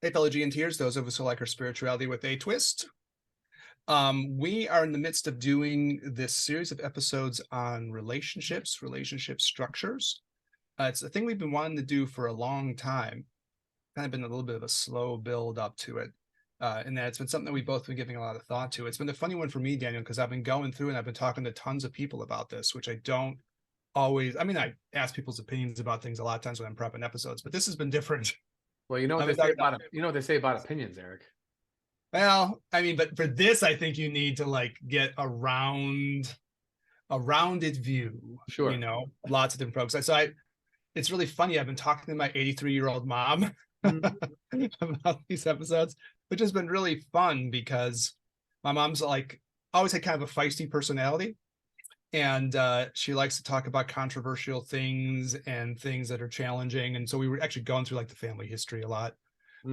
Hey, fellow G and Tears, those of us who like our spirituality with a twist. We are in the midst of doing this series of episodes on relationships, relationship structures. It's a thing we've been wanting to do for a long time. Kind of been a little bit of a slow build up to it. And that it's been something that we've both been giving a lot of thought to. It's been a funny one for me, Daniel, because I've been going through and I've been talking to tons of people about this, which I don't always, I mean, I ask people's opinions about things a lot of times when I'm prepping episodes, but this has been different. Well, you know what they say about opinions, Eric. Well, I mean, but for this, I think you need to like get a rounded view. Sure. You know, lots of different folks. So it's really funny. I've been talking to my 83-year-old mom about these episodes, which has been really fun because my mom's like always had kind of a feisty personality. And she likes to talk about controversial things and things that are challenging. And so we were actually going through like the family history a lot,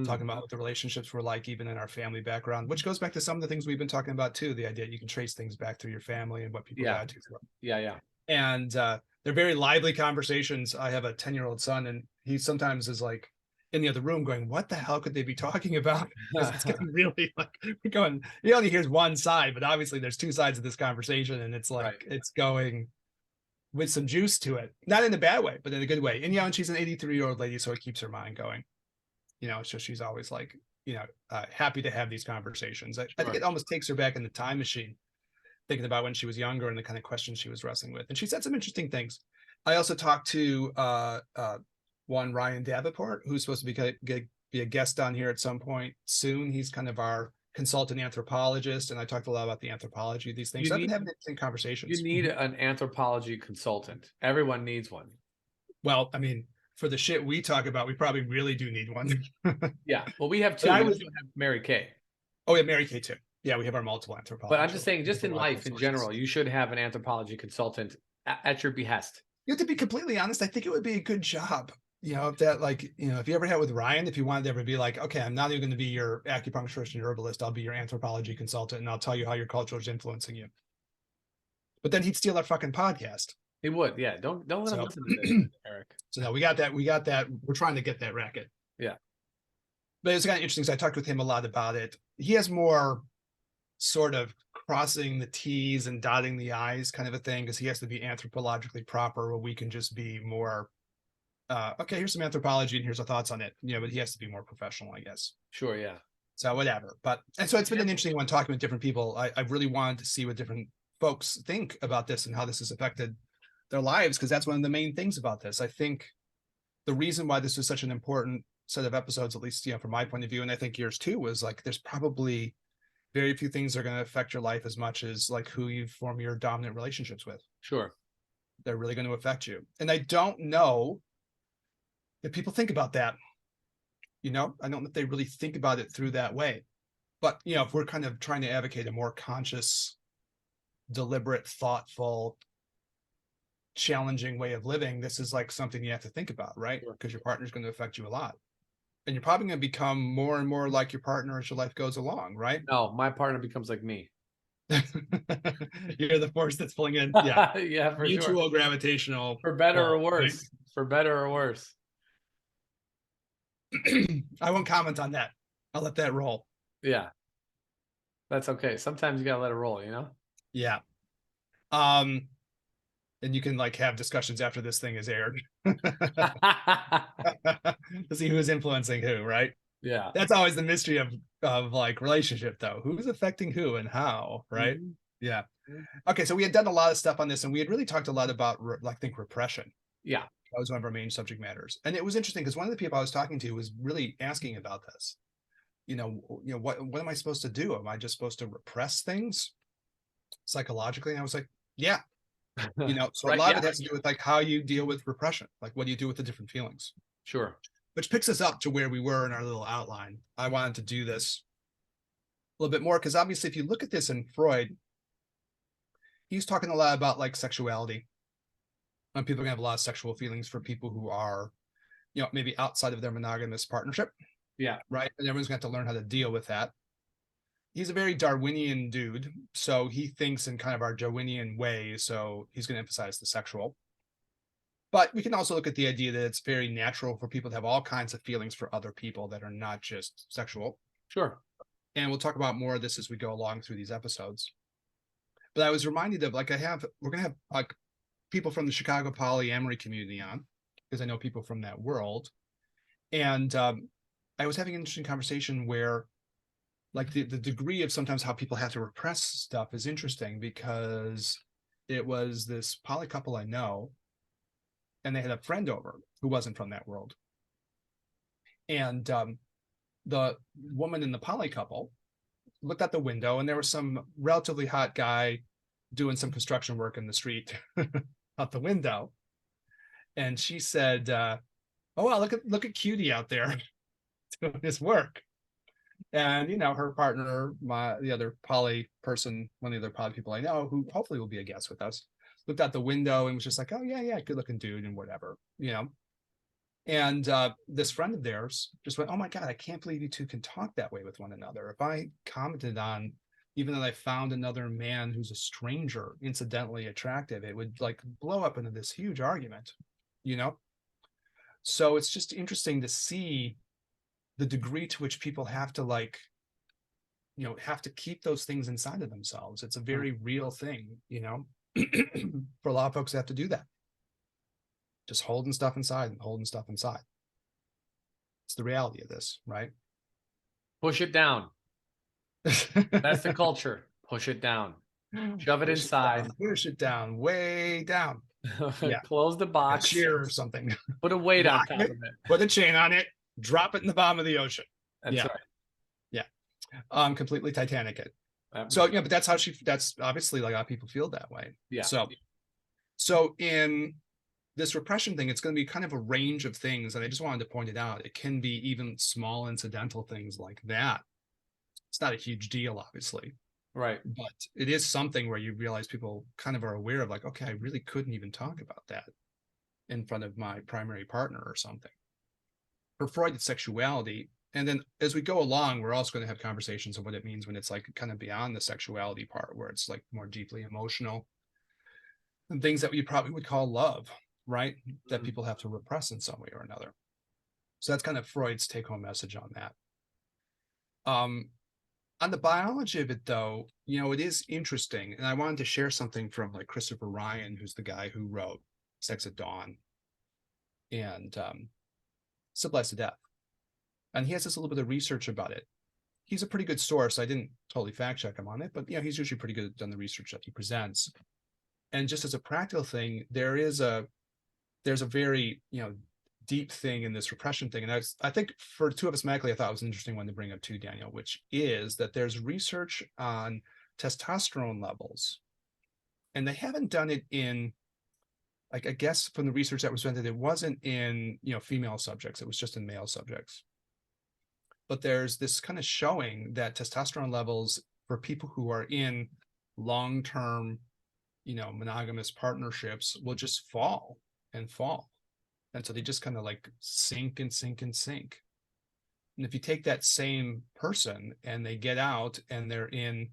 talking about what the relationships were like, even in our family background, which goes back to some of the things we've been talking about too. The idea that you can trace things back through your family and what people got to. Yeah. And they're very lively conversations. I have a 10-year-old son, and he sometimes is like in the other room going, what the hell could they be talking about? Because it's getting really like going, he only hears one side, but obviously there's two sides of this conversation, and it's like it's going with some juice to it, not in a bad way, but in a good way. And and she's an 83-year-old lady, so it keeps her mind going. So she's always like, happy to have these conversations. I think it almost takes her back in the time machine, thinking about when she was younger and the kind of questions she was wrestling with. And she said some interesting things. I also talked to one Ryan Davenport, who's supposed to be a guest on here at some point soon. He's kind of our consultant anthropologist, and I talked a lot about the anthropology of these things. I've been having interesting conversations. You need an anthropology consultant. Everyone needs one. Well, I mean, for the shit we talk about, we probably really do need one. Yeah. Well, we have two. We also have Mary Kay. Oh, yeah, Mary Kay too. Yeah, we have our multiple anthropologists. But I'm just saying, just in life in general, you should have an anthropology consultant at your behest. To be completely honest, I think it would be a good job. If that, like, if you ever had with Ryan, if you wanted to ever be like, okay, I'm not even going to be your acupuncturist and your herbalist, I'll be your anthropology consultant, and I'll tell you how your culture is influencing you. But then he'd steal our fucking podcast. He would, yeah. Don't let him listen to this, Eric. So no, we got that. We're trying to get that racket. Yeah. But it's kind of interesting. So I talked with him a lot about it. He has more sort of crossing the T's and dotting the I's kind of a thing, because he has to be anthropologically proper, where we can just be more okay, here's some anthropology and here's our thoughts on it. But he has to be more professional, I guess. Sure, yeah. So whatever. And so it's been an interesting one talking with different people. I really wanted to see what different folks think about this and how this has affected their lives, because that's one of the main things about this. I think the reason why this was such an important set of episodes, at least from my point of view, and I think yours too, was like there's probably very few things that are going to affect your life as much as like who you form your dominant relationships with. Sure. They're really going to affect you. And I don't know if people think about that. I don't know if they really think about it through that way. But, if we're kind of trying to advocate a more conscious, deliberate, thoughtful, challenging way of living, this is like something you have to think about, right? Because your partner's going to affect you a lot. And you're probably going to become more and more like your partner as your life goes along, right? No, my partner becomes like me. You're the force that's pulling in. Yeah. Yeah, for mutual gravitational. For better or worse. Right? For better or worse. I won't comment on that. I'll let that roll. Yeah. That's okay. Sometimes you gotta let it roll, Yeah. And you can like have discussions after this thing is aired to see who's influencing who, right? Yeah. That's always the mystery of like relationship, though. Who's affecting who and how, right? Mm-hmm. Yeah. Okay, so we had done a lot of stuff on this, and we had really talked a lot about repression. Yeah. That was one of our main subject matters. And it was interesting because one of the people I was talking to was really asking about this. What am I supposed to do? Am I just supposed to repress things psychologically? And I was like, yeah. So a lot of it has to do with like how you deal with repression. Like, what do you do with the different feelings? Sure. Which picks us up to where we were in our little outline. I wanted to do this a little bit more because obviously if you look at this in Freud, he's talking a lot about like sexuality. And people are gonna have a lot of sexual feelings for people who are, maybe outside of their monogamous partnership. Yeah. Right. And everyone's gonna have to learn how to deal with that. He's a very Darwinian dude. So he thinks in kind of our Darwinian way. So he's gonna emphasize the sexual. But we can also look at the idea that it's very natural for people to have all kinds of feelings for other people that are not just sexual. Sure. And we'll talk about more of this as we go along through these episodes. But I was reminded of, like, we're going to have like people from the Chicago polyamory community on, because I know people from that world. And I was having an interesting conversation where, like, the degree of sometimes how people have to repress stuff is interesting, because it was this poly couple I know, and they had a friend over who wasn't from that world. And the woman in the poly couple looked out the window, and there was some relatively hot guy doing some construction work in the street out the window. And she said, oh, wow, look at Cutie out there doing his work. And, her partner, the other poly person, one of the other poly people I know, who hopefully will be a guest with us, looked out the window and was just like, oh, yeah, good looking dude and whatever. And this friend of theirs just went, oh my God, I can't believe you two can talk that way with one another. If I commented on, even though I found another man who's a stranger incidentally attractive, it would like blow up into this huge argument, So it's just interesting to see the degree to which people have to have to keep those things inside of themselves. It's a very real thing, for a lot of folks that have to do that. Just holding stuff inside. It's the reality of this, right? Push it down. That's the culture. Push it down. Shove it inside. Push it down, way down. Yeah. Close the box. A cheer or something. Put a weight on top of it. Put a chain on it. Drop it in the bottom of the ocean. That's right. Yeah. Completely Titanic it. So, but that's obviously like a lot of people feel that way. Yeah. So in this repression thing, it's going to be kind of a range of things. And I just wanted to point it out. It can be even small incidental things like that. It's not a huge deal, obviously. Right. But it is something where you realize people kind of are aware of, like, okay, I really couldn't even talk about that in front of my primary partner or something. For Freud, it's sexuality. And then as we go along, we're also going to have conversations of what it means when it's like kind of beyond the sexuality part, where it's like more deeply emotional and things that we probably would call love, right? That people have to repress in some way or another. So that's kind of Freud's take-home message on that. On the biology of it, though, it is interesting. And I wanted to share something from like Christopher Ryan, who's the guy who wrote Sex at Dawn and Civilized to Death. And he has this little bit of research about it. He's a pretty good source. I didn't totally fact check him on it, but he's usually pretty good on the research that he presents. And just as a practical thing, there's a very, deep thing in this repression thing. And I think for two of us medically, I thought it was an interesting one to bring up too, Daniel, which is that there's research on testosterone levels. And they haven't done it in, like, I guess from the research that was presented, it wasn't in, female subjects. It was just in male subjects. But there's this kind of showing that testosterone levels for people who are in long-term, monogamous partnerships will just fall and fall. And so they just kind of like sink and sink and sink. And if you take that same person and they get out and they're in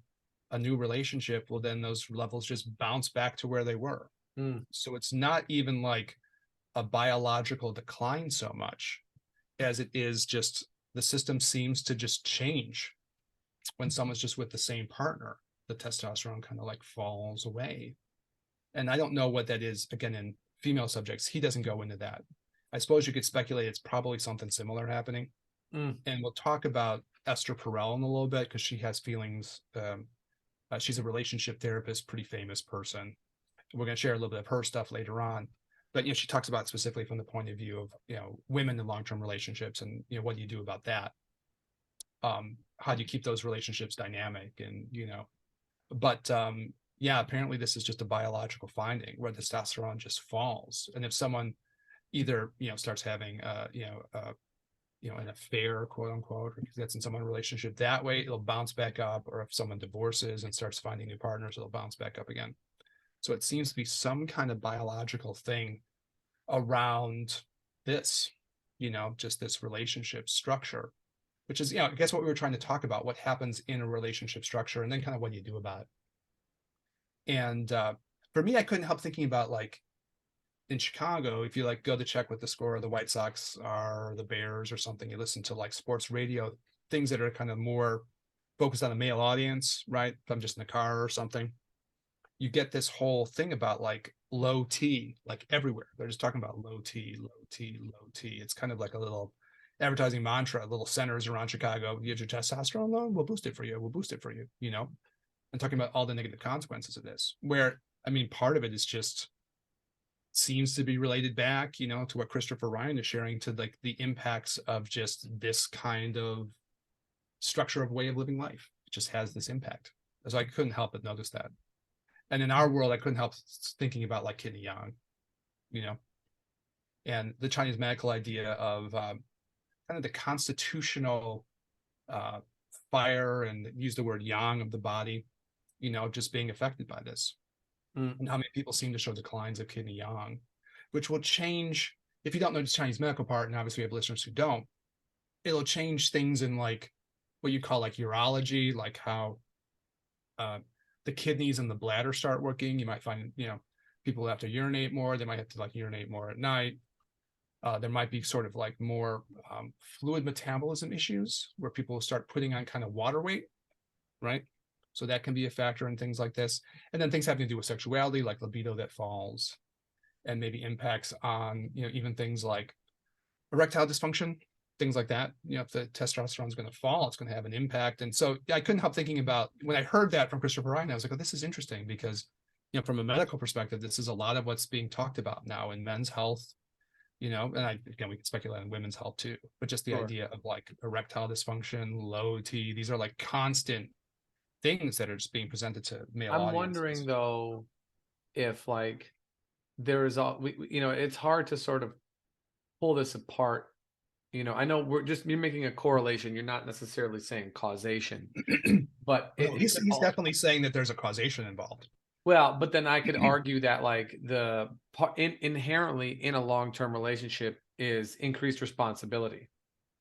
a new relationship, well, then those levels just bounce back to where they were. So it's not even like a biological decline so much as it is just the system seems to just change when someone's just with the same partner. The testosterone kind of like falls away. And I don't know what that is, again, in female subjects. He doesn't go into that. I suppose you could speculate it's probably something similar happening. And we'll talk about Ester Perel in a little bit, because she has feelings. She's a relationship therapist, pretty famous person. We're going to share a little bit of her stuff later on. But, she talks about specifically from the point of view of, women in long-term relationships and, what do you do about that? How do you keep those relationships dynamic? And, but apparently this is just a biological finding where testosterone just falls. And if someone either, starts having, an affair, quote unquote, or gets in someone's relationship that way, it'll bounce back up. Or if someone divorces and starts finding new partners, it'll bounce back up again. So it seems to be some kind of biological thing around this, just this relationship structure, which is, I guess what we were trying to talk about, what happens in a relationship structure and then kind of what do you do about it. And for me, I couldn't help thinking about, like, in Chicago, if you like go to check what the score of the White Sox are, or the Bears or something, you listen to like sports radio, things that are kind of more focused on a male audience, right? If I'm just in the car or something, you get this whole thing about like low T, like everywhere. They're just talking about low T, low T, low T. It's kind of like a little advertising mantra, little centers around Chicago. You get your testosterone low, we'll boost it for you. We'll boost it for you, you know, and talking about all the negative consequences of this, where, I mean, part of it is just seems to be related back, you know, to what Christopher Ryan is sharing, to like the impacts of just this kind of structure of way of living life. It just has this impact. So I couldn't help but notice that. And in our world, I couldn't help thinking about like Kidney Yang, you know, and the Chinese medical idea of kind of the constitutional fire, and use the word yang of the body, you know, just being affected by this. And how many people seem to show declines of kidney yang, which will change, if you don't know the Chinese medical part, and obviously we have listeners who don't, it'll change things in like what you call like urology, like how the kidneys and the bladder start working. You might find, you know, people have to urinate more. They might have to like urinate more at night. There might be sort of like more fluid metabolism issues where people start putting on kind of water weight, right? So that can be a factor in things like this. And then things having to do with sexuality, like libido that falls, and maybe impacts on, you know, even things like erectile dysfunction, things like that. You know, if the testosterone is going to fall, it's going to have an impact. And so I couldn't help thinking about, when I heard that from Christopher Ryan, I was like, oh, this is interesting, because, you know, from a medical perspective, this is a lot of what's being talked about now in men's health, you know, and again, we can speculate on women's health too, but just the idea of like erectile dysfunction, low T, these are like constant things that are just being presented to male audiences. I'm wondering though, if like there's all you know, it's hard to sort of pull this apart. You know, I know you're making a correlation. You're not necessarily saying causation, but well, he's definitely saying that there's a causation involved. Well, but then I could argue that like the inherently in a long-term relationship is increased responsibility.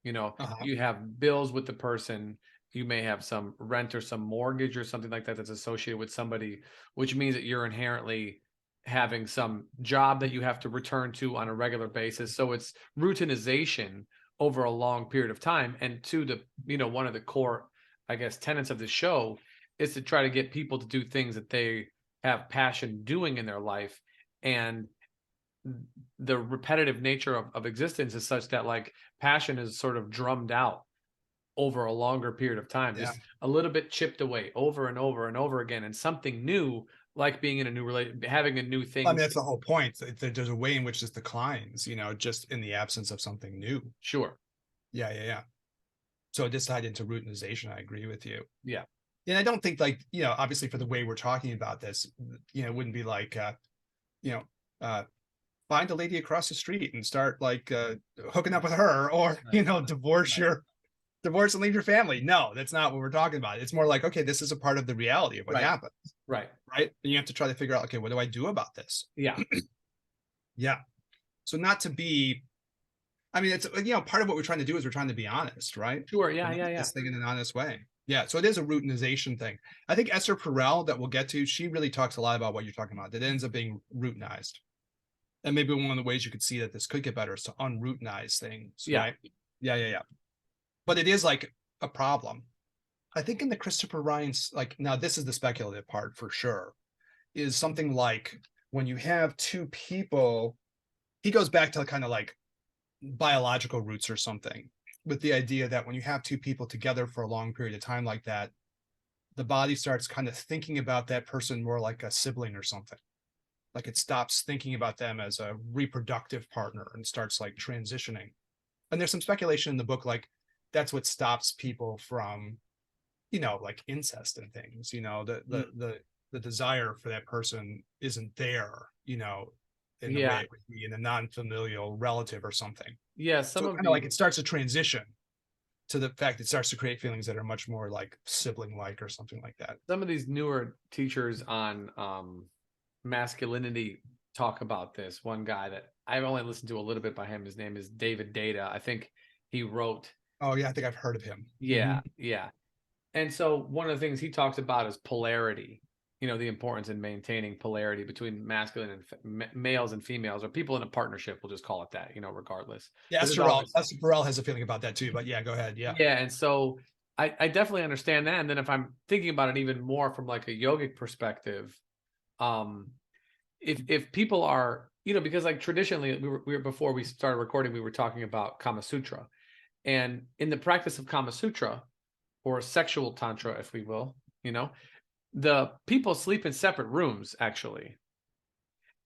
You know, you have bills with the person. You may have some rent or some mortgage or something like that that's associated with somebody, which means that you're inherently having some job that you have to return to on a regular basis. So it's routinization over a long period of time. And to the, you know, one of the core, I guess, tenets of the show is to try to get people to do things that they have passion doing in their life. And the repetitive nature of existence is such that like passion is sort of drummed out over a longer period of time, just a little bit chipped away over and over and over again. And something new, like being in a new relationship, having a new thing. I mean, that's the whole point. There's a way in which this declines, you know, just in the absence of something new. Sure. Yeah. So it just tied into routinization. I agree with you. Yeah. And I don't think, like, you know, obviously for the way we're talking about this, you know, it wouldn't be like, you know, find a lady across the street and start like hooking up with her, or, you know, divorce and leave your family. No, that's not what we're talking about. It's more like, okay, this is a part of the reality of what happens. Right. And you have to try to figure out, okay, what do I do about this? Yeah. Yeah. So not to be, I mean, it's, you know, part of what we're trying to do is we're trying to be honest, right? Sure. Yeah. This thing in an honest way. Yeah. So it is a routinization thing. I think Ester Perel, that we'll get to, she really talks a lot about what you're talking about. That ends up being routinized. And maybe one of the ways you could see that this could get better is to unroutinize things. Yeah. Right? Yeah. But it is like a problem. I think in the Christopher Ryan's, like, now this is the speculative part for sure, is something like when you have two people, he goes back to kind of like biological roots or something, with the idea that when you have two people together for a long period of time like that, the body starts kind of thinking about that person more like a sibling or something. Like it stops thinking about them as a reproductive partner and starts like transitioning. And there's some speculation in the book, like that's what stops people from, you know, like incest and things, you know, the desire for that person isn't there, you know, in the way it would be in a non-familial relative or something. Yeah. So kind of like it starts to transition to the fact it starts to create feelings that are much more like sibling-like or something like that. Some of these newer teachers on masculinity talk about this. One guy that I've only listened to a little bit by him, his name is David Data. I think he wrote. Oh yeah, I think I've heard of him. Yeah. And so one of the things he talks about is polarity. you know, the importance in maintaining polarity between masculine and males and females, or people in a partnership, we'll just call it that, you know, regardless. Yeah, There's always, Ester Perel has a feeling about that too, but yeah, go ahead. Yeah. yeah. And so I definitely understand that. And then if I'm thinking about it even more from like a yogic perspective, um, if people are, you know, because like traditionally we were before we started recording, we were talking about Kama Sutra, and in the practice of Kama Sutra, or sexual tantra, if we will, you know, the people sleep in separate rooms actually,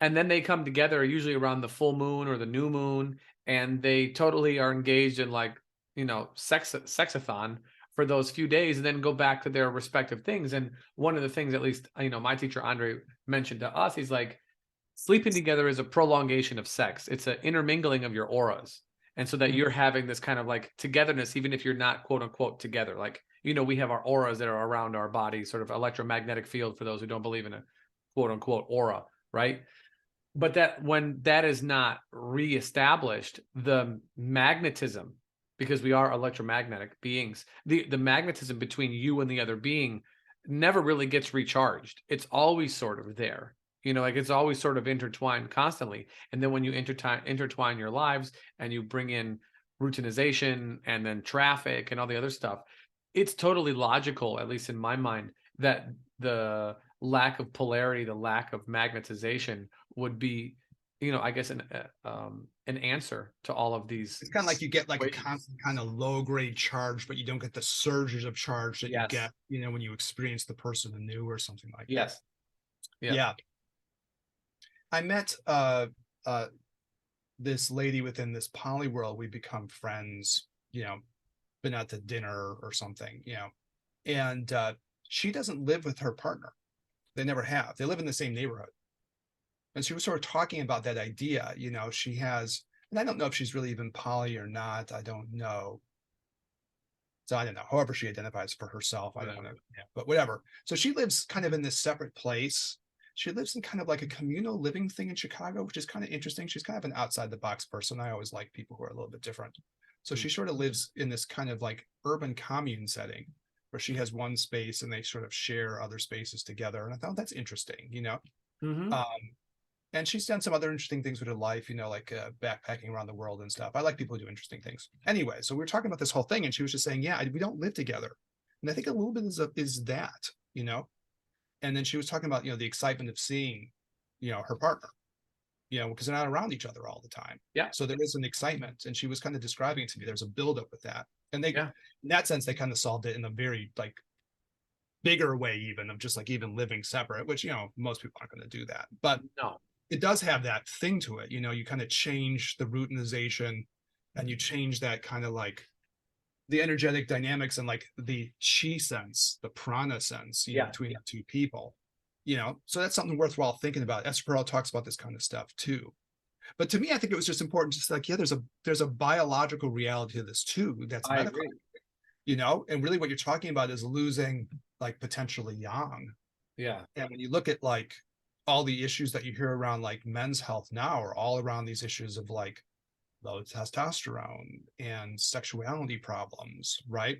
and then they come together usually around the full moon or the new moon, and they totally are engaged in like, you know, sexathon for those few days, and then go back to their respective things. And one of the things, at least, you know, my teacher Andre mentioned to us, he's like, sleeping together is a prolongation of sex. It's an intermingling of your auras. And so that you're having this kind of like togetherness, even if you're not quote unquote together. Like, you know, we have our auras that are around our body, sort of electromagnetic field for those who don't believe in a quote unquote aura, right? But that when that is not reestablished, the magnetism, because we are electromagnetic beings, the magnetism between you and the other being never really gets recharged. It's always sort of there. You know, like it's always sort of intertwined constantly. And then when you intertwine your lives and you bring in routinization and then traffic and all the other stuff, it's totally logical, at least in my mind, that the lack of polarity, the lack of magnetization would be, you know, I guess an answer to all of these. It's kind of like you get like a constant kind of low grade charge, but you don't get the surges of charge that you get, you know, when you experience the person anew or something like that. Yeah. I met this lady within this poly world. We become friends, you know, been out to dinner or something, you know, and she doesn't live with her partner. They never have. They live in the same neighborhood. And she was sort of talking about that idea, you know, she has, and I don't know if she's really even poly or not. I don't know. So I don't know. However she identifies for herself, I don't want to, yeah, but whatever. So she lives kind of in this separate place. She lives in kind of like a communal living thing in Chicago, which is kind of interesting. She's kind of an outside the box person. I always like people who are a little bit different. So she sort of lives in this kind of like urban commune setting where she has one space and they sort of share other spaces together. And I thought that's interesting, you know. And she's done some other interesting things with her life, you know, like backpacking around the world and stuff. I like people who do interesting things. Anyway, so we were talking about this whole thing, and she was just saying, yeah, we don't live together. And I think a little bit is that, you know. And then she was talking about, you know, the excitement of seeing, you know, her partner, you know, because they're not around each other all the time. Yeah. So there is an excitement. And she was kind of describing it to me. There's a buildup with that. And they, in that sense, they kind of solved it in a very like bigger way, even of just like even living separate, which, you know, most people aren't going to do that. But no, it does have that thing to it. You know, you kind of change the routinization and you change that kind of like the energetic dynamics and like the chi sense, the prana sense, you know, between the two people, you know. So that's something worthwhile thinking about. Ester Perel talks about this kind of stuff too. But to me, I think it was just important, just like, yeah, there's a biological reality to this too. That's medical, you know, and really what you're talking about is losing like potentially yang. Yeah. And when you look at like all the issues that you hear around like men's health now are all around these issues of like low testosterone and sexuality problems, right?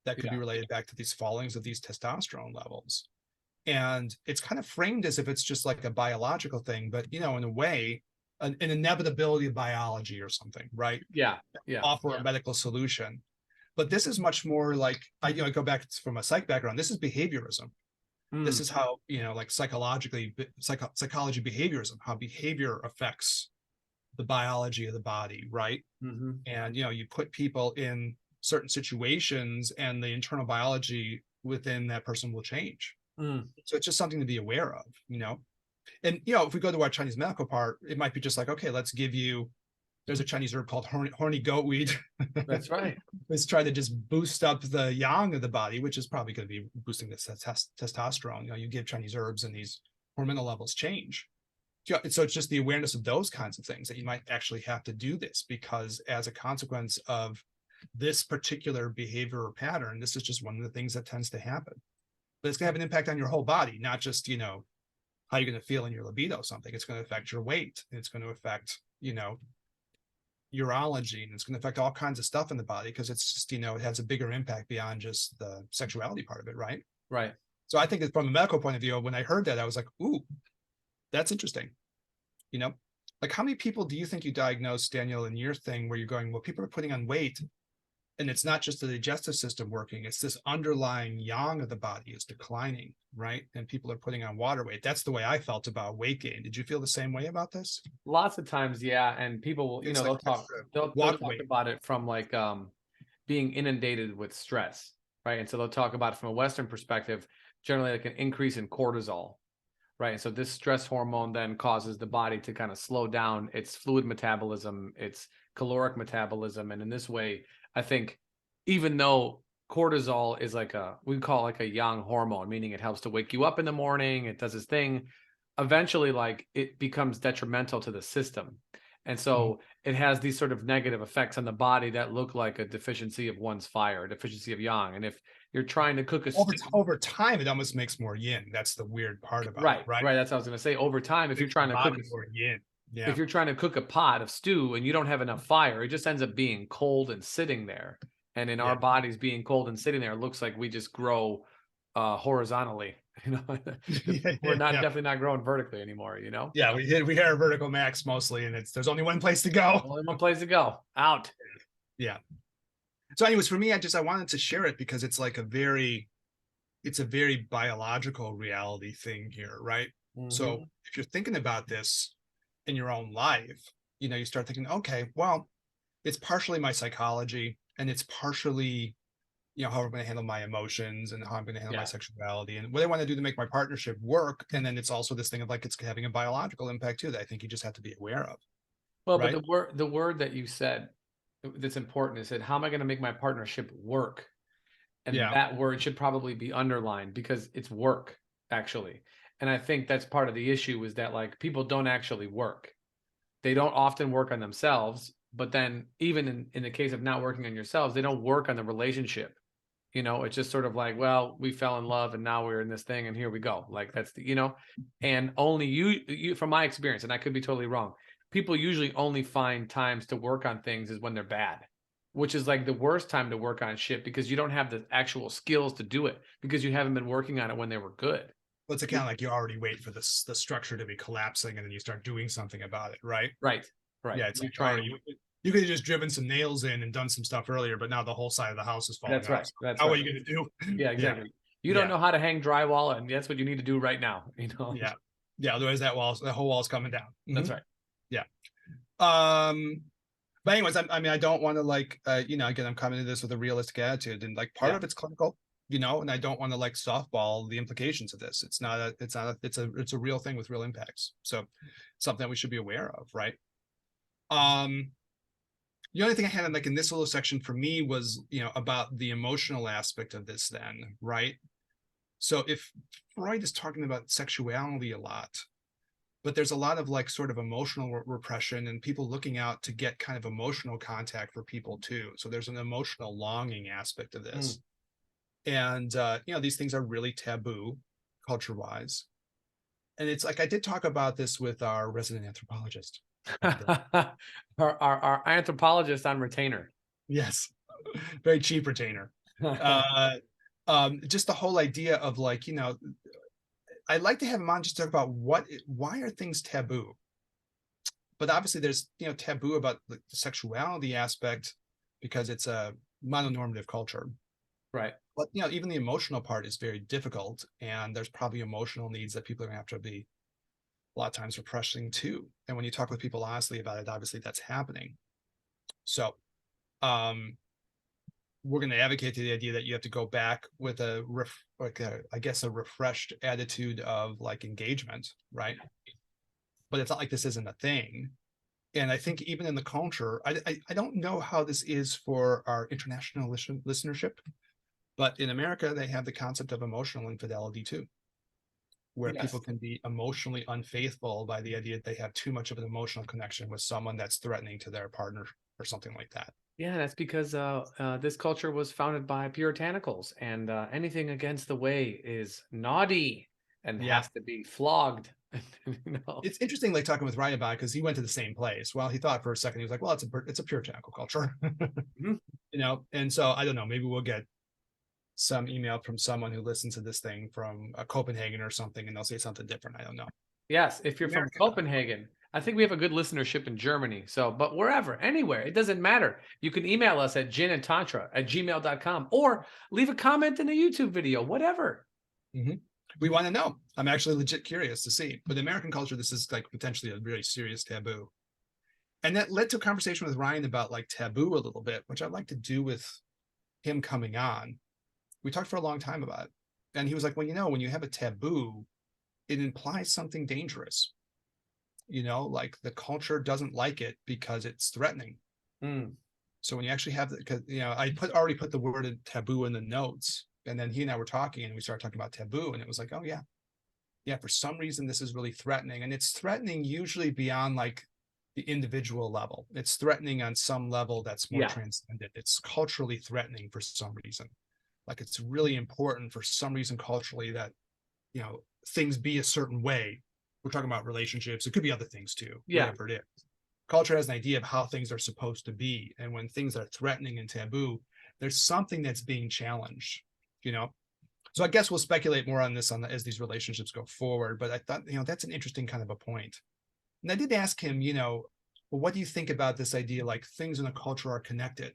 That could be related back to these fallings of these testosterone levels. And it's kind of framed as if it's just like a biological thing, but, you know, in a way, an inevitability of biology or something, right? Offer a medical solution. But this is much more like, I go back from a psych background. This is behaviorism. This is how, you know, like psychology behaviorism, how behavior affects the biology of the body, right? And, you know, you put people in certain situations and the internal biology within that person will change. So it's just something to be aware of, you know. And, you know, if we go to our Chinese medical part, it might be just like, okay, let's give you, there's a Chinese herb called horny goatweed. That's right. Let's try to just boost up the yang of the body, which is probably going to be boosting the testosterone. You know, you give Chinese herbs and these hormonal levels change. So it's just the awareness of those kinds of things that you might actually have to do this, because as a consequence of this particular behavior or pattern, this is just one of the things that tends to happen. But it's going to have an impact on your whole body, not just, you know, how you're going to feel in your libido or something. It's going to affect your weight. It's going to affect, you know, urology, and it's going to affect all kinds of stuff in the body, because it's just, you know, it has a bigger impact beyond just the sexuality part of it, right? Right. So I think that from a medical point of view, when I heard that, I was like, ooh, that's interesting. You know, like how many people do you think you diagnosed, Daniel, in your thing where you're going, well, people are putting on weight and it's not just the digestive system working, it's this underlying yang of the body is declining, right? And people are putting on water weight. That's the way I felt about weight gain. Did you feel the same way about this? Lots of times, yeah. And people will, It's like they'll water talk weight. about it from like being inundated with stress, right? And so they'll talk about it from a Western perspective, generally like an increase in cortisol, right? And so this stress hormone then causes the body to kind of slow down its fluid metabolism, its caloric metabolism. And in this way, I think even though cortisol is like we call it like a yang hormone, meaning it helps to wake you up in the morning, it does its thing, eventually like it becomes detrimental to the system. And so it has these sort of negative effects on the body that look like a deficiency of one's fire, a deficiency of yang. And if you're trying to cook a over time, it almost makes more yin. That's the weird part about it, right? Right. That's what I was going to say. Over time, if you're trying to cook more yin, if you're trying to cook a pot of stew and you don't have enough fire, it just ends up being cold and sitting there. And in our bodies being cold and sitting there, it looks like we just grow horizontally. You know, we're definitely not growing vertically anymore. You know. Yeah, we hit our vertical max mostly, and there's only one place to go. Only one place to go. Out. Yeah. So, anyways, for me, I wanted to share it because it's like it's a very biological reality thing here, right? Mm-hmm. So if you're thinking about this in your own life, you know, you start thinking, okay, well, it's partially my psychology, and it's partially, you know, how I'm going to handle my emotions and how I'm going to handle my sexuality and what I want to do to make my partnership work. And then it's also this thing of like, it's having a biological impact too, that I think you just have to be aware of. Well, right? But the word that you said that's important is that how am I going to make my partnership work? And that word should probably be underlined because it's work, actually. And I think that's part of the issue is that like people don't actually work. They don't often work on themselves, but then even in the case of not working on yourselves, they don't work on the relationship. You know, it's just sort of like, well, we fell in love and now we're in this thing and here we go. Like that's the, you know, and only you from my experience, and I could be totally wrong, people usually only find times to work on things is when they're bad, which is like the worst time to work on shit because you don't have the actual skills to do it because you haven't been working on it when they were good. Well, it's kind of like you already wait for the structure to be collapsing and then you start doing something about it, right? Right. Yeah, it's like, trying. You could have just driven some nails in and done some stuff earlier, but now the whole side of the house is falling out. That's right. That's how right. are you going to do? Yeah, exactly. You don't know how to hang drywall, and that's what you need to do right now. You know. Yeah. Yeah. Otherwise, that whole wall's coming down. That's right. Yeah. But anyways, I mean, I don't want to like, you know, again, I'm coming to this with a realistic attitude, and like part of it's clinical, you know, and I don't want to like softball the implications of this. It's a real thing with real impacts. So something that we should be aware of, right? The only thing I had like in this little section for me was, you know, about the emotional aspect of this then, right? So if Freud is talking about sexuality a lot, but there's a lot of like sort of emotional repression and people looking out to get kind of emotional contact for people too. So there's an emotional longing aspect of this. And, you know, these things are really taboo culture-wise. And it's like, I did talk about this with our resident anthropologist. our anthropologist on retainer. Yes. Very cheap retainer. Just the whole idea of like, you know, I'd like to have him on just talk about why are things taboo? But obviously there's, you know, taboo about the sexuality aspect because it's a mononormative culture. Right. But, you know, even the emotional part is very difficult. And there's probably emotional needs that people are going to have to be a lot of times repressing too. And when you talk with people honestly about it, obviously that's happening. So we're going to advocate to the idea that you have to go back with a refreshed attitude of like engagement, right? But it's not like this isn't a thing. And I think even in the culture, I don't know how this is for our international listenership, but in America, they have the concept of emotional infidelity too, where people can be emotionally unfaithful by the idea that they have too much of an emotional connection with someone that's threatening to their partner or something like that. Yeah, that's because this culture was founded by puritanicals, and anything against the way is naughty and has to be flogged. You know? It's interesting, like talking with Ryan about it, because he went to the same place. Well, he thought for a second, he was like, well, it's a puritanical culture, you know? And so I don't know, maybe we'll get some email from someone who listens to this thing from Copenhagen or something, and they'll say something different. I don't know. Yes, if you're from Copenhagen, I think we have a good listenership in Germany. So, but wherever, anywhere, it doesn't matter. You can email us at ginandtantra@gmail.com or leave a comment in a YouTube video, whatever. We want to know. I'm actually legit curious to see. But in American culture, this is like potentially a very serious taboo. And that led to a conversation with Ryan about like taboo a little bit, which I'd like to do with him coming on. We talked for a long time about it. And he was like, well, you know, when you have a taboo, it implies something dangerous. You know, like the culture doesn't like it because it's threatening. So when you actually have, because, you know, I already put the word taboo in the notes, and then he and I were talking and we started talking about taboo, and it was like, oh yeah, for some reason this is really threatening, and it's threatening usually beyond like the individual level. It's threatening on some level that's more transcendent. It's culturally threatening for some reason. Like it's really important for some reason culturally that, you know, things be a certain way. We're talking about relationships. It could be other things too, whatever it is. Culture has an idea of how things are supposed to be. And when things are threatening and taboo, there's something that's being challenged, you know? So I guess we'll speculate more on this as these relationships go forward. But I thought, you know, that's an interesting kind of a point. And I did ask him, you know, well, what do you think about this idea? Like things in the culture are connected,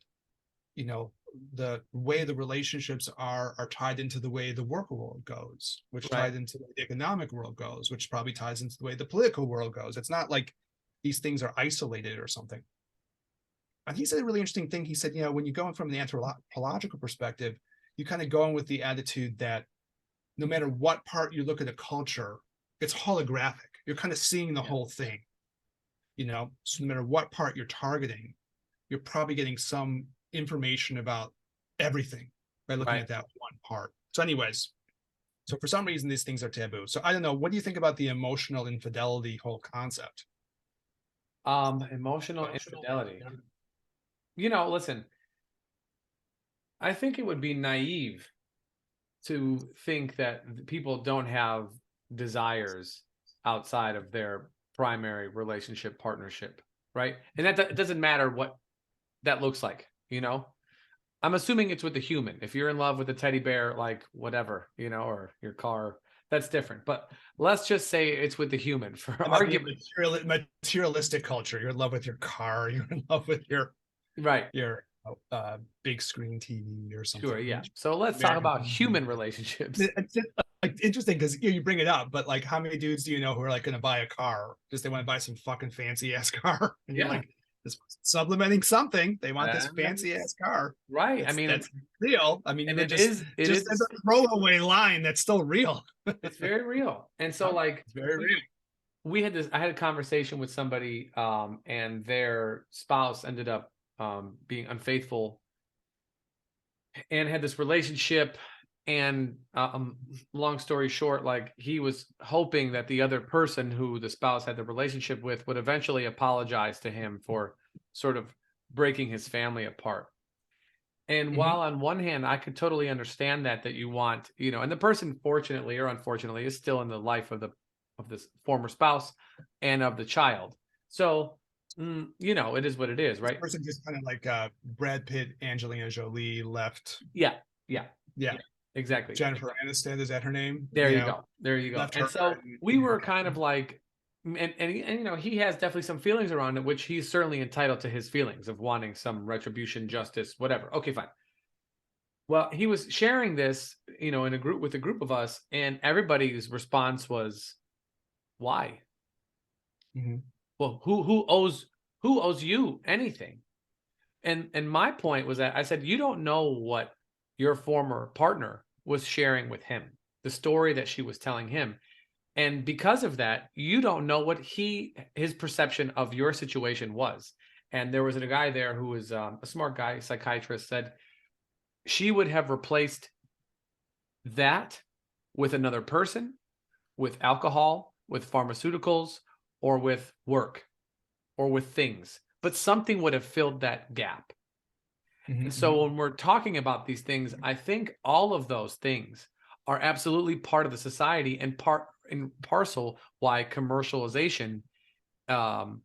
you know, the way the relationships are tied into the way the work world goes, which tied into the economic world goes, which probably ties into the way the political world goes. It's not like these things are isolated or something. And he said a really interesting thing. He said, you know, when you go in from the anthropological perspective, you kind of go in with the attitude that no matter what part you look at a culture, it's holographic. You're kind of seeing the whole thing, you know, so no matter what part you're targeting, you're probably getting some information about everything by looking at that one part. So anyways, so for some reason, these things are taboo. So I don't know. What do you think about the emotional infidelity whole concept? Emotional infidelity. You know, listen, I think it would be naive to think that people don't have desires outside of their primary relationship partnership, right? And that it doesn't matter what that looks like, you know? I'm assuming it's with the human. If you're in love with a teddy bear, like whatever, you know, or your car, that's different. But let's just say it's with the human for argument. Materialistic culture. You're in love with your car. You're in love with your big screen TV or something. Sure, yeah. So let's talk about human relationships. It's like interesting because you bring it up, but like, how many dudes do you know who are like going to buy a car because they want to buy some fucking fancy ass car? And you're like, this supplementing something. They want this fancy ass car, right? I mean, that's real. I mean, and it is a throwaway line that's still real. It's very real, and so like it's very real. We had this. I had a conversation with somebody, and their spouse ended up being unfaithful, and had this relationship. And long story short, like he was hoping that the other person who the spouse had the relationship with would eventually apologize to him for sort of breaking his family apart. And while on one hand, I could totally understand that you want, you know, and the person fortunately or unfortunately is still in the life of this former spouse and of the child. So, you know, it is what it is, right? This person just kind of like Brad Pitt, Angelina Jolie left. Yeah. Exactly. Jennifer Aniston, is that her name? There you go. And so we were kind of like, and you know, he has definitely some feelings around it, which he's certainly entitled to his feelings of wanting some retribution, justice, whatever. Okay, fine. Well, he was sharing this, you know, in a group with a group of us, and everybody's response was, "Why? Well, who owes you anything?" And my point was that I said, you don't know what your former partner was sharing with him, the story that she was telling him. And because of that, you don't know what his perception of your situation was. And there was a guy there who was a smart guy, psychiatrist, said she would have replaced that with another person, with alcohol, with pharmaceuticals, or with work, or with things. But something would have filled that gap. So when we're talking about these things, I think all of those things are absolutely part of the society and part and parcel why commercialization and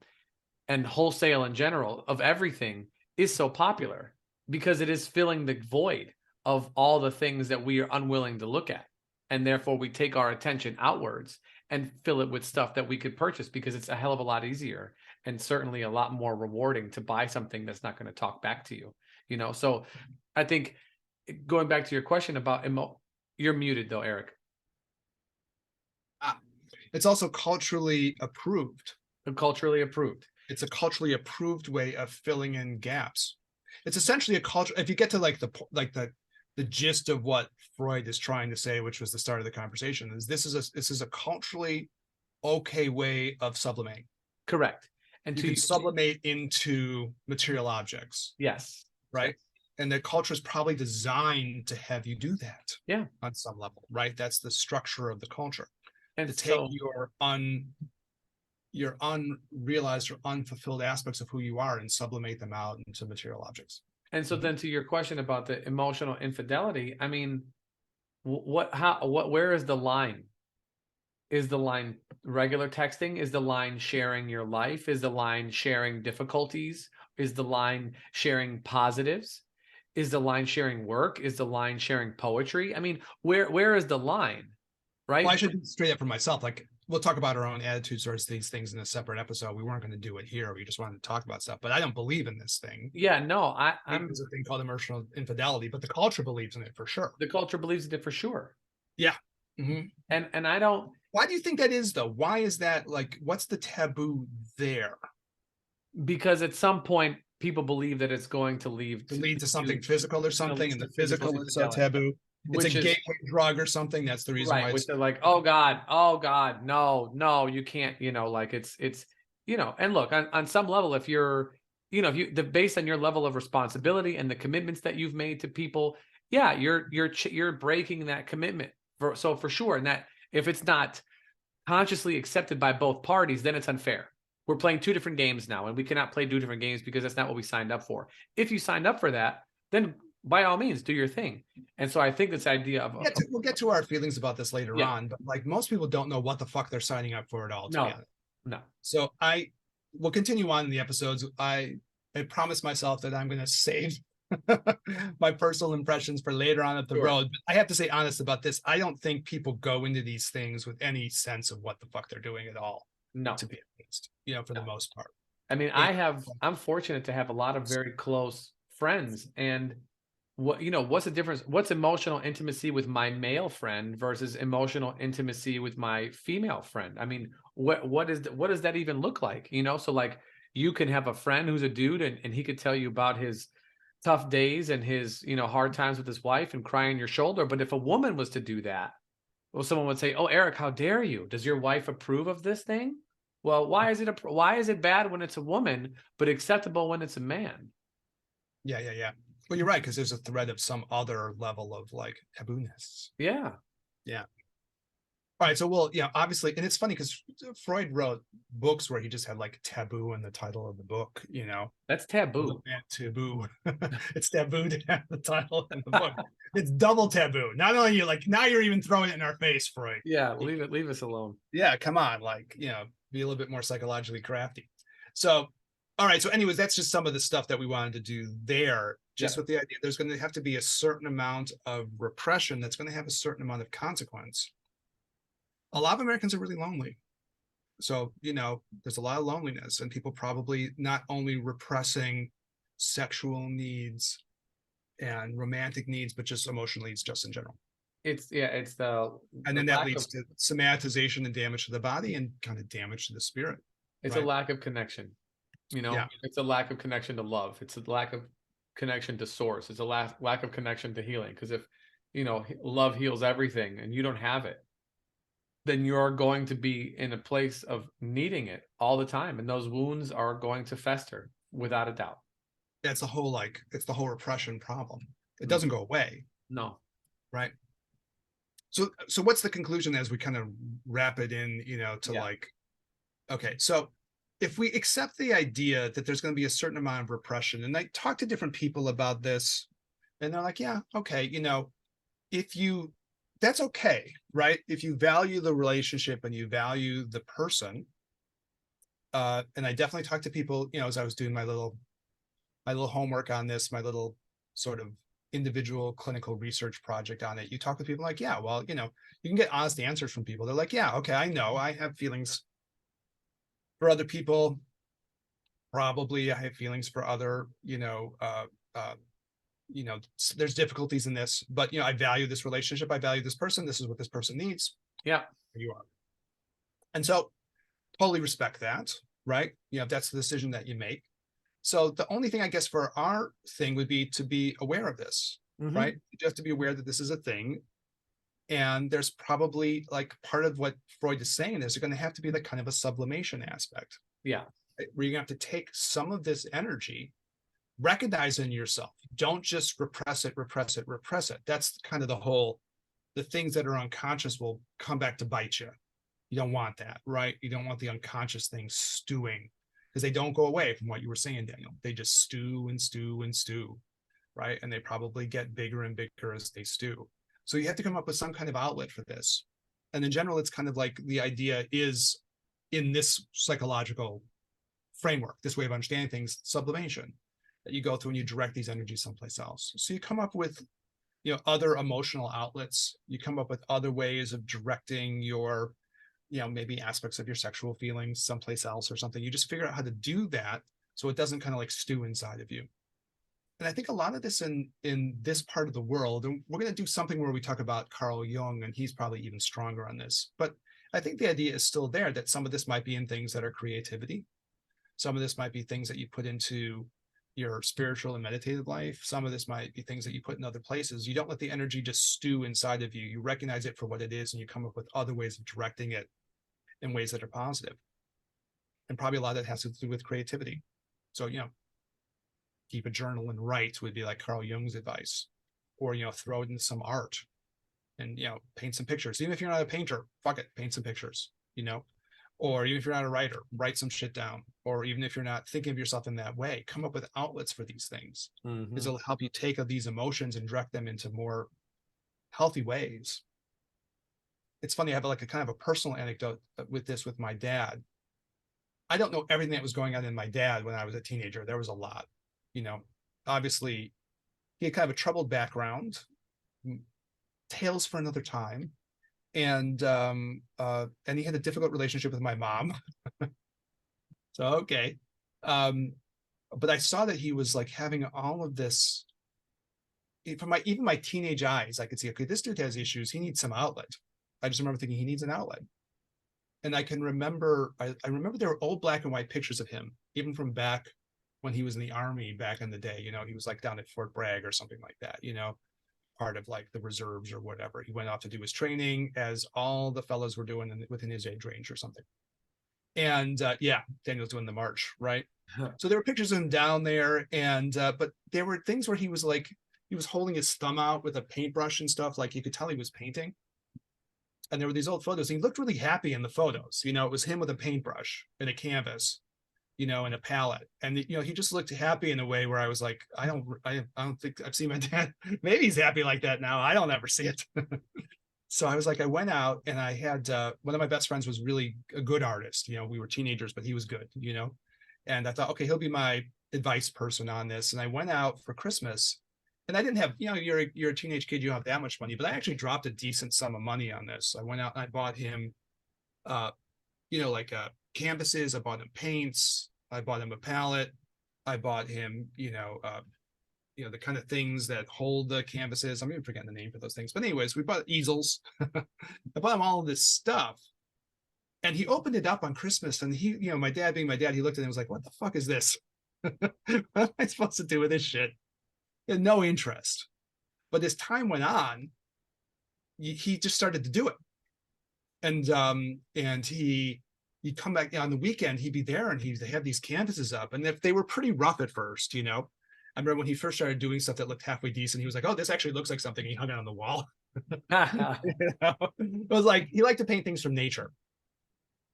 wholesale in general of everything is so popular, because it is filling the void of all the things that we are unwilling to look at. And therefore we take our attention outwards and fill it with stuff that we could purchase, because it's a hell of a lot easier and certainly a lot more rewarding to buy something that's not going to talk back to you, you know? So I think, going back to your question about you're muted though, Eric. It's also culturally approved. Culturally approved. It's a culturally approved way of filling in gaps. It's essentially a culture. If you get to the gist of what Freud is trying to say, which was the start of the conversation, is this is a culturally okay way of sublimating. Correct. And you can sublimate into material objects. Yes. Right. And the culture is probably designed to have you do that. Yeah. On some level, right? That's the structure of the culture. And to so, take your unrealized or unfulfilled aspects of who you are and sublimate them out into material objects. And so then to your question about the emotional infidelity, I mean, where is the line? Is the line regular texting? Is the line sharing your life? Is the line sharing difficulties? Is the line sharing positives? Is the line sharing work? Is the line sharing poetry? I mean, where is the line? Right. Well, I should be straight up for myself. Like, we'll talk about our own attitudes towards these things in a separate episode. We weren't going to do it here. We just wanted to talk about stuff, but I don't believe in this thing. Yeah, no, there's a thing called emotional infidelity, but the culture believes in it for sure. The culture believes in it for sure. Yeah. Mm-hmm. And I don't. Why do you think that is, though? Why is that? Like, what's the taboo there? Because at some point people believe that it's going to lead to something physical or something, and the physical is so taboo. It's a gateway drug or something. That's the reason why. Which they're like, oh God, no, you can't. You know, like it's you know. And look, on some level, if you're, you know, based on your level of responsibility and the commitments that you've made to people, yeah, you're breaking that commitment. So for sure, and that if it's not consciously accepted by both parties, then it's unfair. We're playing two different games now, and we cannot play two different games because that's not what we signed up for. If you signed up for that, then by all means, do your thing. And so I think this idea of we'll get to our feelings about this later on, but like most people don't know what the fuck they're signing up for at all. No. So I will continue on in the episodes. I promised myself that I'm going to save my personal impressions for later on up the road. But I have to say honest about this. I don't think people go into these things with any sense of what the fuck they're doing at all. No, to be honest, you know, for the most part. I mean, I'm fortunate to have a lot of very close friends, and what's the difference? What's emotional intimacy with my male friend versus emotional intimacy with my female friend? I mean, what does that even look like? You know, so like you can have a friend who's a dude and he could tell you about his tough days and his, hard times with his wife and cry on your shoulder. But if a woman was to do that, well, someone would say, "Oh, Eric, how dare you? Does your wife approve of this thing?" Well, why is it bad when it's a woman, but acceptable when it's a man? Yeah. Well, you're right, because there's a thread of some other level of like tabooness. Yeah. All right, so obviously, and it's funny because Freud wrote books where he just had like taboo in the title of the book. That's taboo. Taboo. It's taboo to have the title in the book. It's double taboo. Not only now you're even throwing it in our face, Freud. Yeah, leave us alone. Yeah, come on, be a little bit more psychologically crafty. So, all right. So, anyways, that's just some of the stuff that we wanted to do there. Just with the idea, there's going to have to be a certain amount of repression that's going to have a certain amount of consequence. A lot of Americans are really lonely. So, there's a lot of loneliness, and people probably not only repressing sexual needs and romantic needs, but just emotional needs just in general. And then that leads to somatization and damage to the body and kind of damage to the spirit. It's a lack of connection. It's a lack of connection to love. It's a lack of connection to source. It's a lack of connection to healing. Because if, love heals everything and you don't have it, then you're going to be in a place of needing it all the time. And those wounds are going to fester without a doubt. That's it's the whole repression problem. It doesn't go away. No. Right. So what's the conclusion as we kind of wrap it in, okay, so if we accept the idea that there's going to be a certain amount of repression, and I talk to different people about this, and they're like, yeah, okay, that's okay, right? If you value the relationship and you value the person, and I definitely talk to people, as I was doing my little homework on this, my little sort of individual clinical research project on it. You talk to people like, yeah, well, you know, you can get honest answers from people. They're like, yeah, okay, I know I have feelings for other people. Probably I have feelings for other, you know, there's difficulties in this, but, you know, I value this relationship. I value this person. This is what this person needs. Yeah. Here you are. And so totally respect that, right? You know, that's the decision that you make. So the only thing I guess for our thing would be to be aware of this, right? You have to be aware that this is a thing. And there's probably like part of what Freud is saying is going to have to be like kind of a sublimation aspect. Yeah. Right? Where you're going to have to take some of this energy, recognize it in yourself. Don't just repress it, repress it, repress it. That's kind of the things that are unconscious will come back to bite you. You don't want that, right? You don't want the unconscious things stewing, because they don't go away from what you were saying, Daniel. They just stew and stew and stew, right? And they probably get bigger and bigger as they stew. So you have to come up with some kind of outlet for this. And in general, it's kind of like the idea is in this psychological framework, this way of understanding things, sublimation, that you go through and you direct these energies someplace else. So you come up with, you know, other emotional outlets. You come up with other ways of directing your, you know, maybe aspects of your sexual feelings someplace else or something. You just figure out how to do that so it doesn't kind of like stew inside of you. And I think a lot of this in this part of the world, and we're going to do something where we talk about Carl Jung, and he's probably even stronger on this. But I think the idea is still there that some of this might be in things that are creativity. Some of this might be things that you put into your spiritual and meditative life. Some of this might be things that you put in other places. You don't let the energy just stew inside of you. You recognize it for what it is, and you come up with other ways of directing it in ways that are positive. And probably a lot of that has to do with creativity. So, you know, keep a journal and write would be like Carl Jung's advice, or, you know, throw it into some art and, you know, paint some pictures. Even if you're not a painter, fuck it, paint some pictures, you know, or even if you're not a writer, write some shit down. Or even if you're not thinking of yourself in that way, come up with outlets for these things, because it'll help you take these emotions and direct them into more healthy ways. It's funny, I have like a kind of a personal anecdote with this with my dad. I don't know everything that was going on in my dad when I was a teenager. There was a lot, you know. Obviously, he had kind of a troubled background, tales for another time, and he had a difficult relationship with my mom. So okay, but I saw that he was like having all of this. From even my teenage eyes, I could see, okay, this dude has issues. He needs some outlet. I just remember thinking he needs an outlet. And I can remember, I remember there were old black and white pictures of him, even from back when he was in the army back in the day. You know, he was like down at Fort Bragg or something like that, you know, part of like the reserves or whatever. He went off to do his training, as all the fellows were doing within his age range or something. And yeah, Daniel's doing the march, right? So there were pictures of him down there, and but there were things where he was like, he was holding his thumb out with a paintbrush and stuff, like you could tell he was painting. And there were these old photos. And he looked really happy in the photos. You know, it was him with a paintbrush and a canvas, you know, and a palette. And you know, he just looked happy in a way where I was like, I don't think I've seen my dad. Maybe he's happy like that now. I don't ever see it. So I was like, I went out and I had one of my best friends was really a good artist. You know, we were teenagers, but he was good, you know. And I thought, okay, he'll be my advice person on this. And I went out for Christmas, and I didn't have, you know, you're a teenage kid, you don't have that much money, but I actually dropped a decent sum of money on this. I went out and I bought him, you know, like canvases. I bought him paints. I bought him a palette. I bought him, you know, the kind of things that hold the canvases. I'm even forgetting the name for those things. But anyways, we bought easels. I bought him all of this stuff. And he opened it up on Christmas, and he, you know, my dad being my dad, he looked at it and was like, what the fuck is this? What am I supposed to do with this shit? He had no interest. But as time went on, he just started to do it. And he'd come back on the weekend, he'd be there, and they had these canvases up. And if they were pretty rough at first, you know. I remember when he first started doing stuff that looked halfway decent, he was like, oh, this actually looks like something. And he hung it on the wall. You know? It was like, he liked to paint things from nature.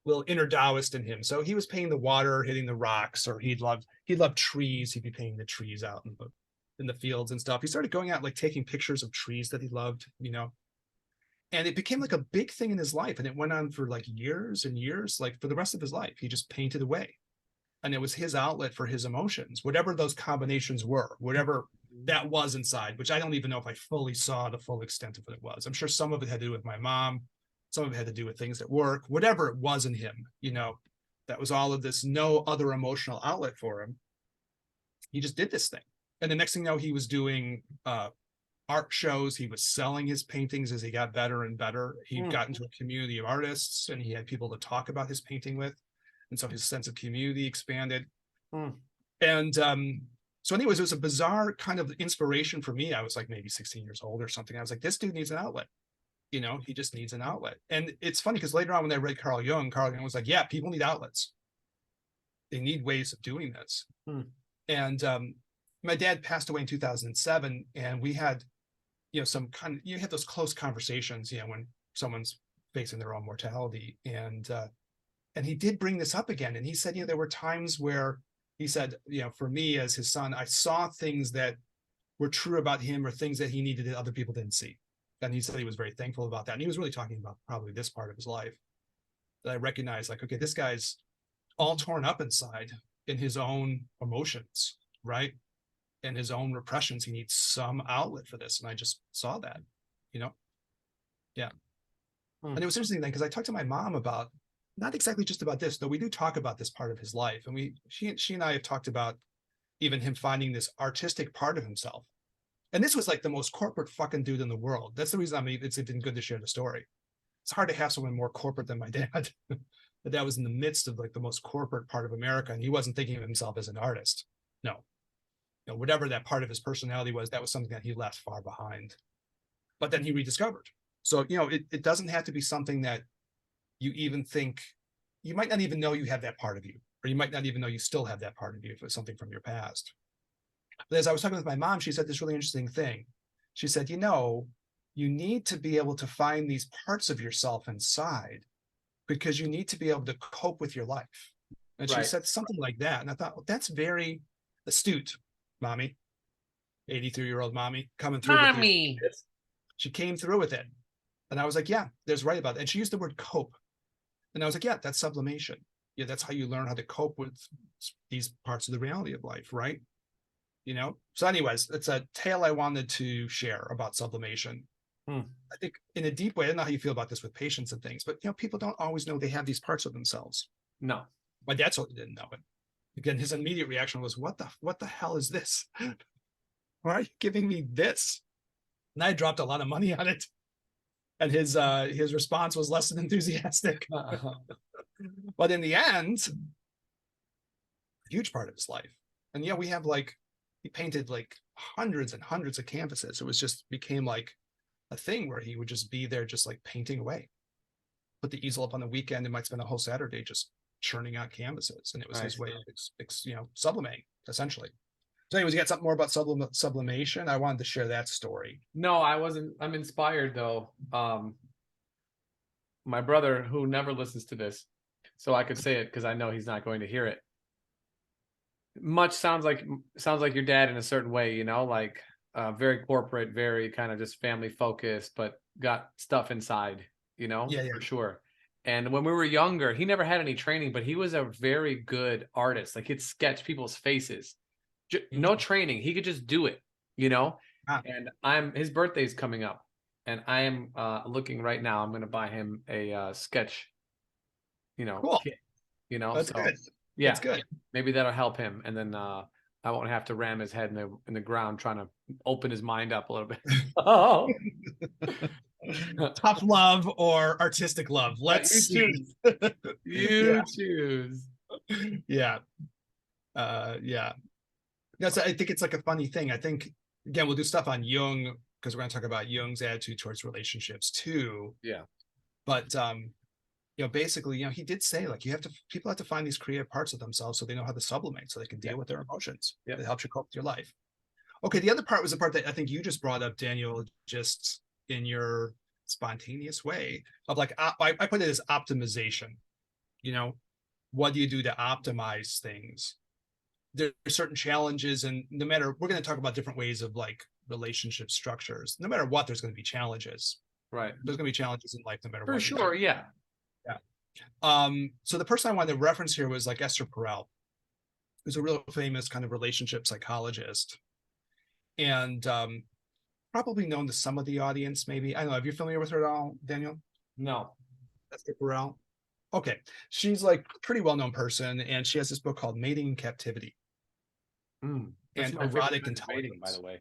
Little inner Taoist in him. So he was painting the water, hitting the rocks, or he loved trees. He'd be painting the trees out in the fields and stuff. He started going out, like taking pictures of trees that he loved, you know. And it became like a big thing in his life. And it went on for like years and years, like for the rest of his life. He just painted away. and it was his outlet for his emotions, whatever those combinations were, whatever that was inside, which I don't even know if I fully saw the full extent of what it was. I'm sure some of it had to do with my mom, some of it had to do with things at work, whatever it was in him, you know, that was all of this, no other emotional outlet for him. He just did this thing. And the next thing you know, he was doing art shows. He was selling his paintings as he got better and better. He got into a community of artists, and he had people to talk about his painting with. And so his sense of community expanded. And so anyways, it was a bizarre kind of inspiration for me. I was like maybe 16 years old or something. I was like, this dude needs an outlet. You know, he just needs an outlet. And it's funny because later on when I read Carl Jung was like, yeah, people need outlets. They need ways of doing this. And my dad passed away in 2007, and we had, you know, some kind of, you had those close conversations, you know, when someone's facing their own mortality. And he did bring this up again. And he said, you know, there were times where he said, you know, for me as his son, I saw things that were true about him or things that he needed that other people didn't see. And he said he was very thankful about that. And he was really talking about probably this part of his life that I recognized, like, okay, this guy's all torn up inside in his own emotions, right? And his own repressions. He needs some outlet for this. And I just saw that, you know? Yeah. And it was interesting then, because I talked to my mom about, not exactly just about this, though we do talk about this part of his life. And she and I have talked about even him finding this artistic part of himself. And this was like the most corporate fucking dude in the world. That's the reason it's been good to share the story. It's hard to have someone more corporate than my dad. But that was in the midst of like the most corporate part of America. And he wasn't thinking of himself as an artist. No. You know, whatever that part of his personality was, that was something that he left far behind. But then he rediscovered. So, you know, it doesn't have to be something that you even think, you might not even know you have that part of you, or you might not even know you still have that part of you if it's something from your past. But as I was talking with my mom, she said this really interesting thing. She said, you know, you need to be able to find these parts of yourself inside because you need to be able to cope with your life. And she said something like that. And I thought, well, that's very astute, mommy, 83-year-old mommy coming through. Mommy. With she came through with it. And I was like, yeah, there's right about that. And she used the word cope. And I was like, yeah, that's sublimation. Yeah, that's how you learn how to cope with these parts of the reality of life, right? You know? So anyways, it's a tale I wanted to share about sublimation. I think in a deep way, I don't know how you feel about this with patients and things, but, you know, people don't always know they have these parts of themselves. No. My dad certainly didn't know it. Again, his immediate reaction was, what the hell is this? Why are you giving me this? And I dropped a lot of money on it. And his response was less than enthusiastic. But in the end, a huge part of his life. And yeah, we have like, he painted like hundreds and hundreds of canvases. It was just became like a thing where he would just be there, just like painting away. Put the easel up on the weekend and might spend a whole Saturday just churning out canvases. And it was his way of, you know, sublimating, essentially. So anyways, you got something more about sublimation? I wanted to share that story. No, I wasn't. I'm inspired though. My brother, who never listens to this, so I could say it because I know he's not going to hear it. Much sounds like your dad in a certain way, you know, like very corporate, very kind of just family focused, but got stuff inside, you know, for sure. And when we were younger, he never had any training, but he was a very good artist. Like he'd sketch people's faces. No training. He could just do it, you know? And his birthday's coming up. And I am looking right now. I'm going to buy him a sketch, you know, kit, you know? That's good. Yeah. That's good. Maybe that'll help him. And then I won't have to ram his head in the ground trying to open his mind up a little bit. Oh. Tough love or artistic love? Let's choose. You choose. Yeah. Yeah. No, so I think it's like a funny thing. I think, again, we'll do stuff on Jung because we're going to talk about Jung's attitude towards relationships too. Yeah. But, you know, basically, you know, he did say like people have to find these creative parts of themselves so they know how to sublimate, so they can deal with their emotions. It helps you cope with your life. Okay. The other part was the part that I think you just brought up, Daniel, just in your spontaneous way of like, I put it as optimization. You know, what do you do to optimize things? There are certain challenges, and no matter, we're going to talk about different ways of like relationship structures. No matter what, there's going to be challenges. Right. There's going to be challenges in life, no matter what. For sure, yeah. Yeah. So the person I wanted to reference here was like Ester Perel. who's a real famous kind of relationship psychologist, and probably known to some of the audience, maybe. I don't know. Are you familiar with her at all, Daniel? No. Ester Perel. Okay. She's like a pretty well-known person, and she has this book called Mating in Captivity That's and my favorite Erotic kind of mating, by Intelligence. the way.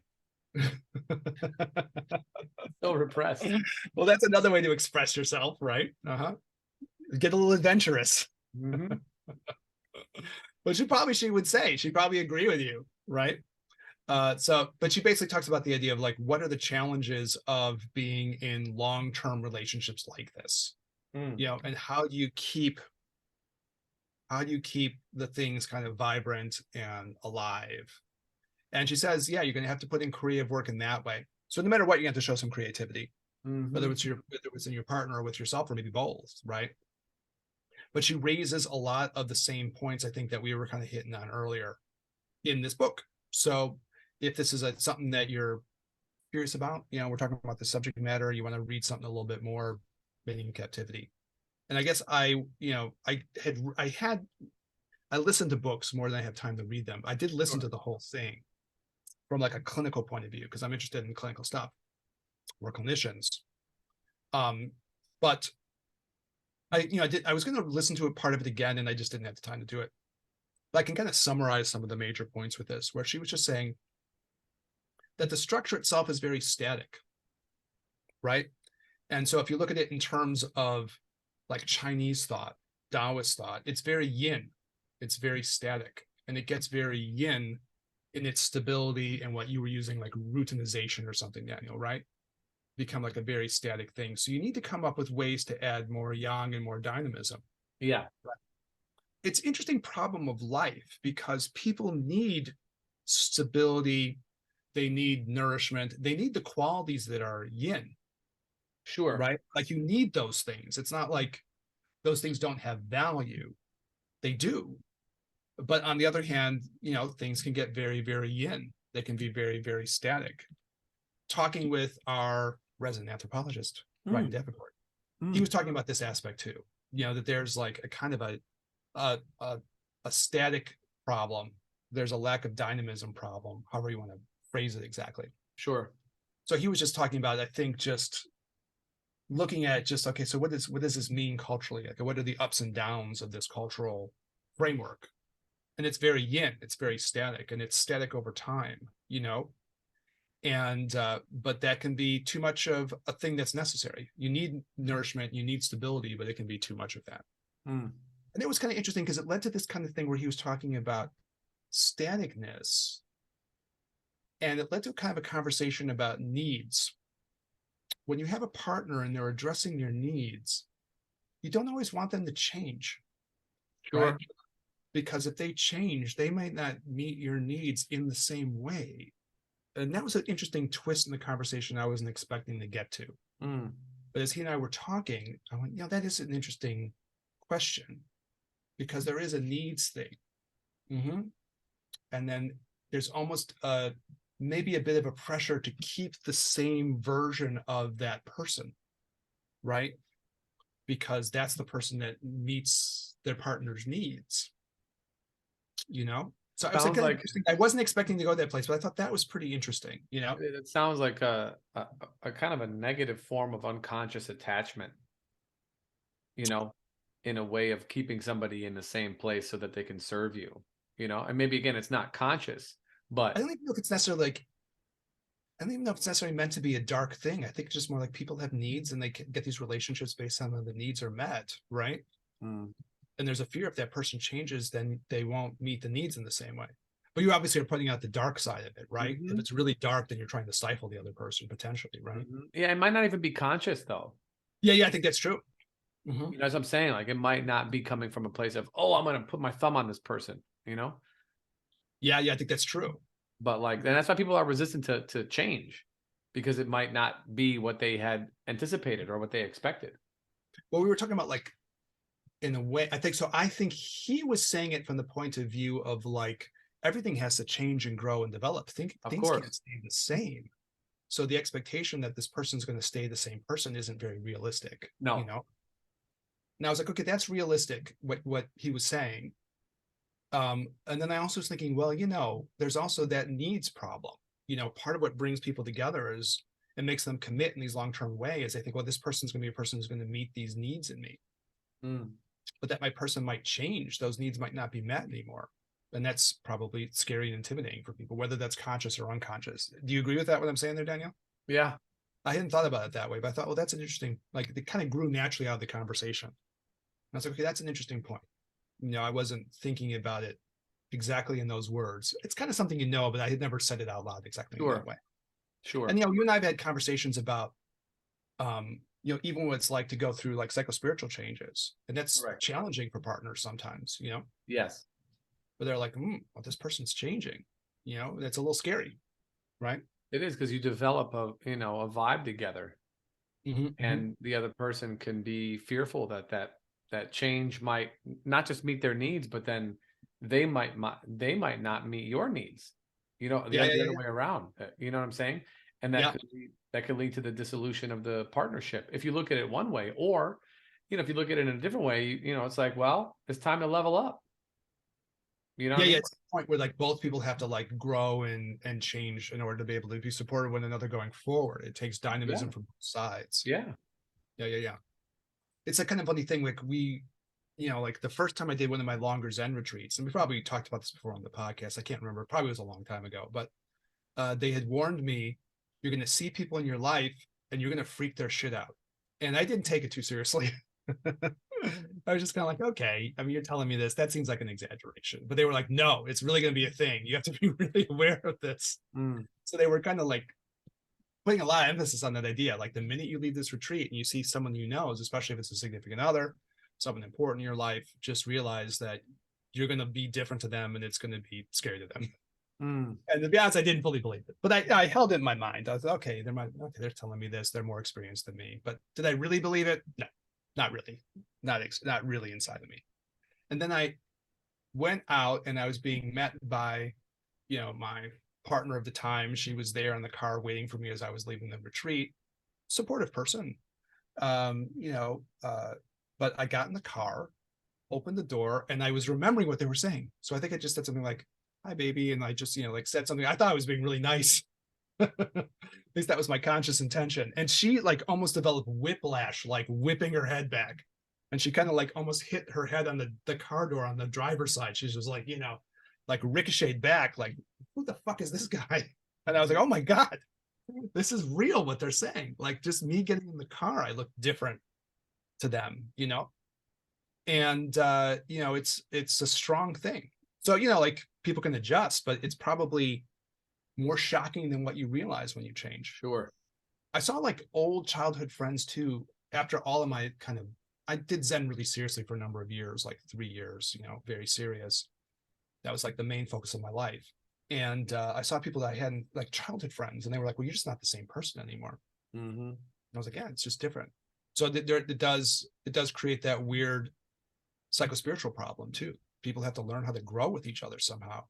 So repressed. Well, that's another way to express yourself, right? Get a little adventurous. But she would say, she'd probably agree with you, right? But she basically talks about the idea of like, what are the challenges of being in long-term relationships like this? And how do you keep the things kind of vibrant and alive? And she says, yeah, you're going to have to put in creative work in that way. So no matter what, you have to show some creativity, whether it's in your partner or with yourself, or maybe both, right? But she raises a lot of the same points, I think, that we were kind of hitting on earlier in this book. So if this is something that you're curious about, we're talking about the subject matter, you want to read something a little bit more, Mating in Captivity. And I guess I listened to books more than I have time to read them. I did listen to the whole thing from like a clinical point of view, because I'm interested in clinical stuff. We're clinicians. But I was going to listen to part of it again, and I just didn't have the time to do it. But I can kind of summarize some of the major points with this, where she was just saying that the structure itself is very static, right? And so if you look at it in terms of like Chinese thought, Taoist thought, it's very yin, it's very static, and it gets very yin in its stability, and what you were using like routinization or something, Daniel, right? Become like a very static thing. So you need to come up with ways to add more yang and more dynamism. Yeah. It's an interesting problem of life, because people need stability, they need nourishment, they need the qualities that are yin. Sure. Right? Like you need those things. It's not like those things don't have value. They do. But on the other hand, things can get very, very yin. They can be very, very static. Talking with our resident anthropologist, Ryan Davenport, he was talking about this aspect too. That there's like a kind of a static problem. There's a lack of dynamism problem, however you want to phrase it exactly. Sure. So he was just talking about, I think, just looking at just, okay, so what does this mean culturally? Like, what are the ups and downs of this cultural framework? And it's very yin, it's very static, and it's static over time, and but that can be too much of a thing that's necessary. You need nourishment, you need stability, but it can be too much of that. And it was kind of interesting, because it led to this kind of thing where he was talking about staticness, and it led to kind of a conversation about needs. When you have a partner and they're addressing your needs, you don't always want them to change. Sure. Right? Because if they change, they might not meet your needs in the same way. And that was an interesting twist in the conversation I wasn't expecting to get to. But as he and I were talking, I went, that is an interesting question, because there is a needs thing. And then there's almost maybe a bit of a pressure to keep the same version of that person, right? Because that's the person that meets their partner's needs, So I was like, I wasn't expecting to go that place, but I thought that was pretty interesting, It sounds like a kind of a negative form of unconscious attachment, in a way of keeping somebody in the same place so that they can serve you, and maybe again, it's not conscious, but I don't even know if it's necessarily I don't even know if it's necessarily meant to be a dark thing. I think it's just more like people have needs, and they get these relationships based on when the needs are met, right? And there's a fear if that person changes, then they won't meet the needs in the same way. But you obviously are putting out the dark side of it, right? If it's really dark, then you're trying to stifle the other person potentially, right? Yeah, it might not even be conscious though. Yeah, I think that's true. As I'm saying, like it might not be coming from a place of, oh, I'm going to put my thumb on this person, Yeah, I think that's true. But like, and that's why people are resistant to change, because it might not be what they had anticipated or what they expected. Well, we were talking about like, in a way, I think he was saying it from the point of view of like, everything has to change and grow and develop. Things can't stay the same. So the expectation that this person's going to stay the same person isn't very realistic. No. And I was like, okay, that's realistic, what he was saying. And then I also was thinking, well, there's also that needs problem. Part of what brings people together is it makes them commit in these long-term ways. They think, well, this person's going to be a person who's going to meet these needs in me. But that my person might change. Those needs might not be met anymore. And that's probably scary and intimidating for people, whether that's conscious or unconscious. Do you agree with that, what I'm saying there, Daniel? Yeah. I hadn't thought about it that way, but I thought, well, that's an interesting, like it kind of grew naturally out of the conversation. And I was like, okay, that's an interesting point. I wasn't thinking about it exactly in those words. It's kind of something but I had never said it out loud exactly in that way. Sure. And you and I have had conversations about even what it's like to go through like psychospiritual changes. And that's challenging for partners sometimes, Yes. But they're like, well, this person's changing. That's a little scary, right? It is, because you develop a vibe together. And the other person can be fearful that change might not just meet their needs, but then they might not meet your needs. The other way around. You know what I'm saying? And that could lead to the dissolution of the partnership if you look at it one way, or if you look at it in a different way, it's like, well, it's time to level up. It's the point where like both people have to like grow and change in order to be able to be supportive of one another going forward. It takes dynamism from both sides. Yeah. It's a kind of funny thing. Like like the first time I did one of my longer Zen retreats, and we probably talked about this before on the podcast. I can't remember. Probably was a long time ago, but they had warned me, you're going to see people in your life and you're going to freak their shit out. And I didn't take it too seriously. I was just kind of like, okay, I mean, you're telling me this, that seems like an exaggeration. But they were like, no, it's really going to be a thing. You have to be really aware of this. So they were kind of like putting a lot of emphasis on that idea. Like the minute you leave this retreat and you see someone especially if it's a significant other, someone important in your life, just realize that you're going to be different to them and it's going to be scary to them. And to be honest, I didn't fully believe it, but I held it in my mind. I was like, okay, they're telling me this. They're more experienced than me. But did I really believe it? No, not really. Not really inside of me. And then I went out and I was being met by, my partner of the time. She was there in the car waiting for me as I was leaving the retreat. Supportive person. But I got in the car, opened the door, and I was remembering what they were saying. So I think I just said something like, hi, baby. And I just, like said something. I thought I was being really nice. At least that was my conscious intention. And she like almost developed whiplash, like whipping her head back. And she kind of like almost hit her head on the car door on the driver's side. She's just like, like ricocheted back, like, who the fuck is this guy? And I was like, oh my God, this is real what they're saying. Like just me getting in the car, I look different to them, and it's a strong thing. So like people can adjust, but it's probably more shocking than what you realize when you change. Sure. I saw like old childhood friends too. After all of my I did Zen really seriously for a number of years, like 3 years, very serious. That was like the main focus of my life. And I saw people that I hadn't, like childhood friends, and they were like, well, you're just not the same person anymore. And I was like, yeah, it's just different. So it does create that weird psychospiritual problem too. People have to learn how to grow with each other somehow,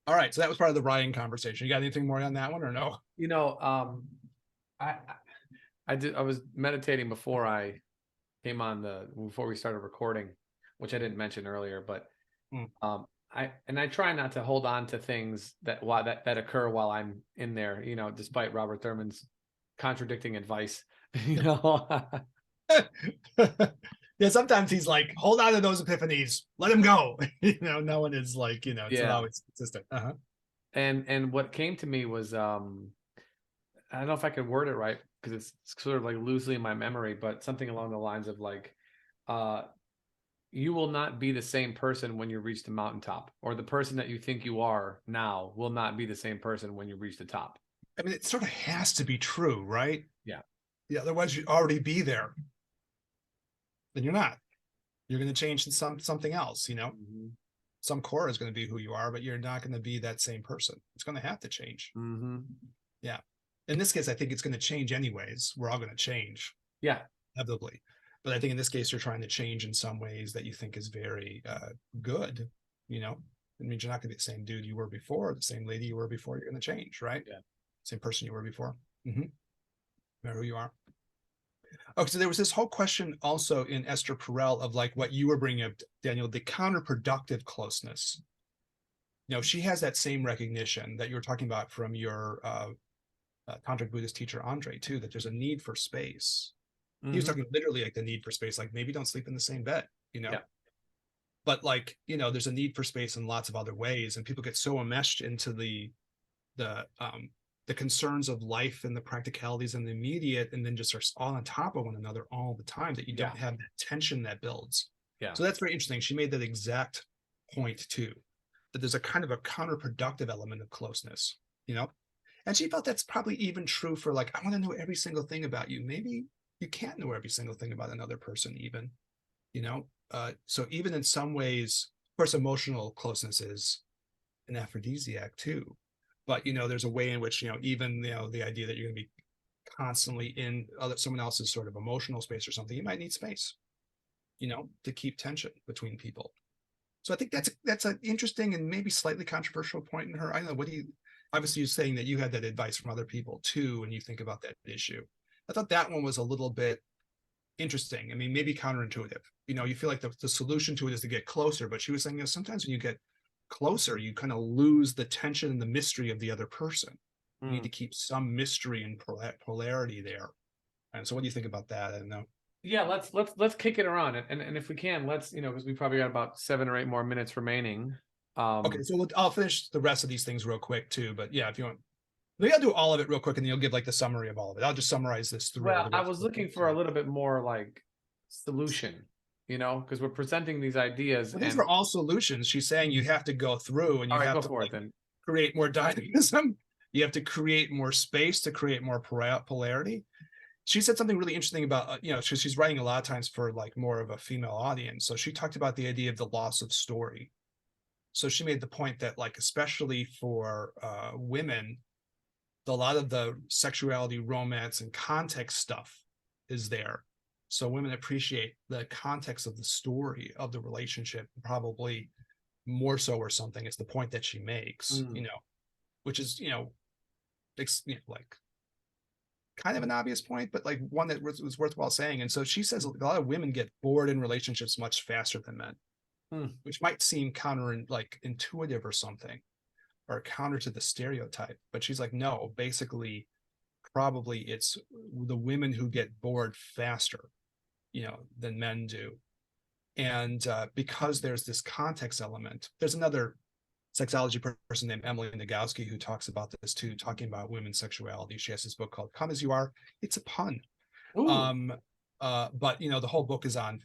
All right, so that was part of the Ryan conversation. You got anything more on that one or no? I was meditating before I came on before we started recording, which I didn't mention earlier, but I try not to hold on to things that occur while I'm in there, despite Robert Thurman's contradicting advice, Yeah, sometimes he's like, hold on to those epiphanies, let him go. No one is like, it's not always consistent. And what came to me was, I don't know if I could word it right because it's sort of like loosely in my memory, but something along the lines of like, you will not be the same person when you reach the mountaintop, or the person that you think you are now will not be the same person when you reach the top. I mean, it sort of has to be true, right? Yeah. Otherwise you'd already be there. Then you're not. You're going to change to something else, Some core is going to be who you are, but you're not going to be that same person. It's going to have to change. Yeah. In this case, I think it's going to change anyways. We're all going to change. Yeah. Inevitably. But I think in this case, you're trying to change in some ways that you think is very good. It means you're not going to be the same dude you were before, the same lady you were before. You're going to change, right? Yeah. Same person you were before. Remember who you are. Okay, so there was this whole question also in Esther Perel of like what you were bringing up, Daniel, the counterproductive closeness. She has that same recognition that you were talking about from your tantric Buddhist teacher Andre too, that there's a need for space. He was talking literally like the need for space, like maybe don't sleep in the same bed, Yeah. but like, there's a need for space in lots of other ways, and people get so enmeshed into the concerns of life and the practicalities and the immediate, and then just are all on top of one another all the time, that you don't have that tension that builds. Yeah. So that's very interesting. She made that exact point too, that there's a kind of a counterproductive element of closeness, and she felt that's probably even true for like, I want to know every single thing about you. Maybe you can't know every single thing about another person even, so even in some ways, of course, emotional closeness is an aphrodisiac too, but there's a way in which even the idea that you're going to be constantly in someone else's sort of emotional space or something, you might need space, to keep tension between people. So I think that's an interesting and maybe slightly controversial point in her. I don't know, what do you, obviously you're saying that you had that advice from other people too when you think about that issue. I thought that one was a little bit interesting. I mean, maybe counterintuitive. You feel like the solution to it is to get closer, but she was saying, sometimes when you get closer, you kind of lose the tension and the mystery of the other person. You need to keep some mystery and polarity there. And so what do you think about that? I don't know. Yeah, let's kick it around, and if we can, let's, because we probably got about 7 or 8 more minutes remaining. Okay, so I'll finish the rest of these things real quick too, but yeah, if you want, maybe I'll do all of it real quick, and then you'll give like the summary of all of it. I'll just summarize this through. Well, I was looking for a little bit more like solution, because we're presenting these ideas. Well, these are all solutions. She's saying you have to go through, and you have to like, create more dynamism. You have to create more space to create more polarity. She said something really interesting about, she's writing a lot of times for like more of a female audience. So she talked about the idea of the loss of story. So she made the point that like, especially for women, a lot of the sexuality, romance, and context stuff is there. So women appreciate the context of the story of the relationship, probably more so or something. It's the point that she makes, which is, like kind of an obvious point, but like one that was worthwhile saying. And so she says a lot of women get bored in relationships much faster than men, which might seem like intuitive or something, or counter to the stereotype. But she's like, no, basically, probably it's the women who get bored faster, than men do. And because there's this context element, there's another sexology person named Emily Nagoski who talks about this too, talking about women's sexuality. She has this book called Come As You Are. It's a pun. But the whole book is on,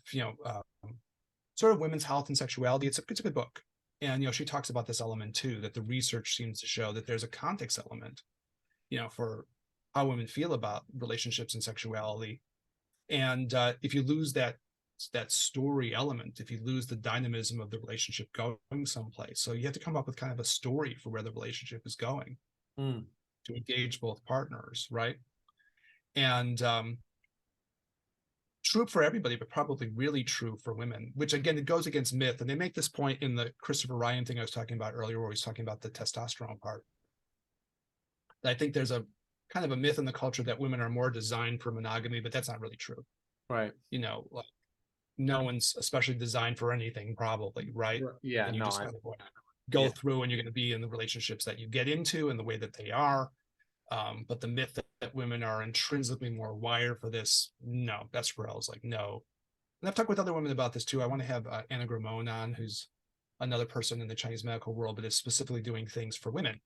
sort of women's health and sexuality. It's a good book. And, she talks about this element too, that the research seems to show that there's a context element, for how women feel about relationships and sexuality. And if you lose that story element, if you lose the dynamism of the relationship going someplace, so you have to come up with kind of a story for where the relationship is going to engage both partners, right? And true for everybody, but probably really true for women, which again, it goes against myth. And they make this point in the Christopher Ryan thing I was talking about earlier, where he's talking about the testosterone part. I think there's a kind of a myth in the culture that women are more designed for monogamy, but that's not really true. Right. Like, no one's especially designed for anything, probably, right? Yeah. And you just kind of go through, and you're going to be in the relationships that you get into and the way that they are. But the myth that women are intrinsically more wired for this, no, that's Perel's like, no. And I've talked with other women about this too. I want to have Anna Gramone on, who's another person in the Chinese medical world, but is specifically doing things for women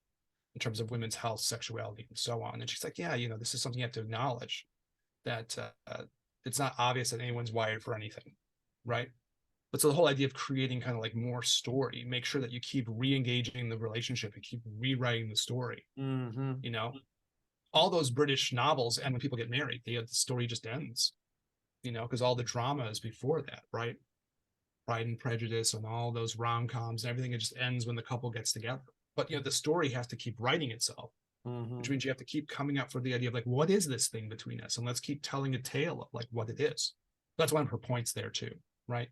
in terms of women's health, sexuality, and so on. And she's like, yeah, this is something you have to acknowledge, that it's not obvious that anyone's wired for anything, right? But so the whole idea of creating kind of like more story, make sure that you keep re-engaging the relationship and keep rewriting the story. All those British novels, and when people get married, the story just ends, because all the drama is before that, right? Pride and Prejudice and all those rom-coms and everything, it just ends when the couple gets together. But the story has to keep writing itself, which means you have to keep coming up for the idea of like, what is this thing between us? And let's keep telling a tale of like what it is. That's one of her points there too, right?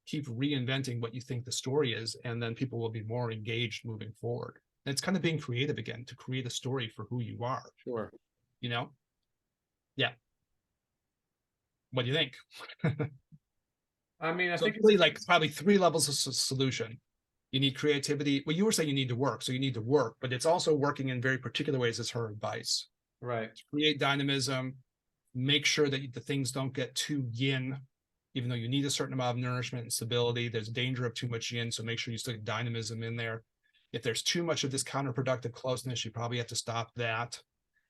Keep reinventing what you think the story is, and then people will be more engaged moving forward. And it's kind of being creative again, to create a story for who you are. Sure. Yeah. What do you think? I mean, I So think it's really like probably 3 levels of solution. You need creativity. Well, you were saying you need to work, so you need to work, but it's also working in very particular ways is her advice. right. Create dynamism, make sure that the things don't get too yin, even though you need a certain amount of nourishment and stability. There's danger of too much yin, so make sure you still get dynamism in there. If there's too much of this counterproductive closeness, you probably have to stop that.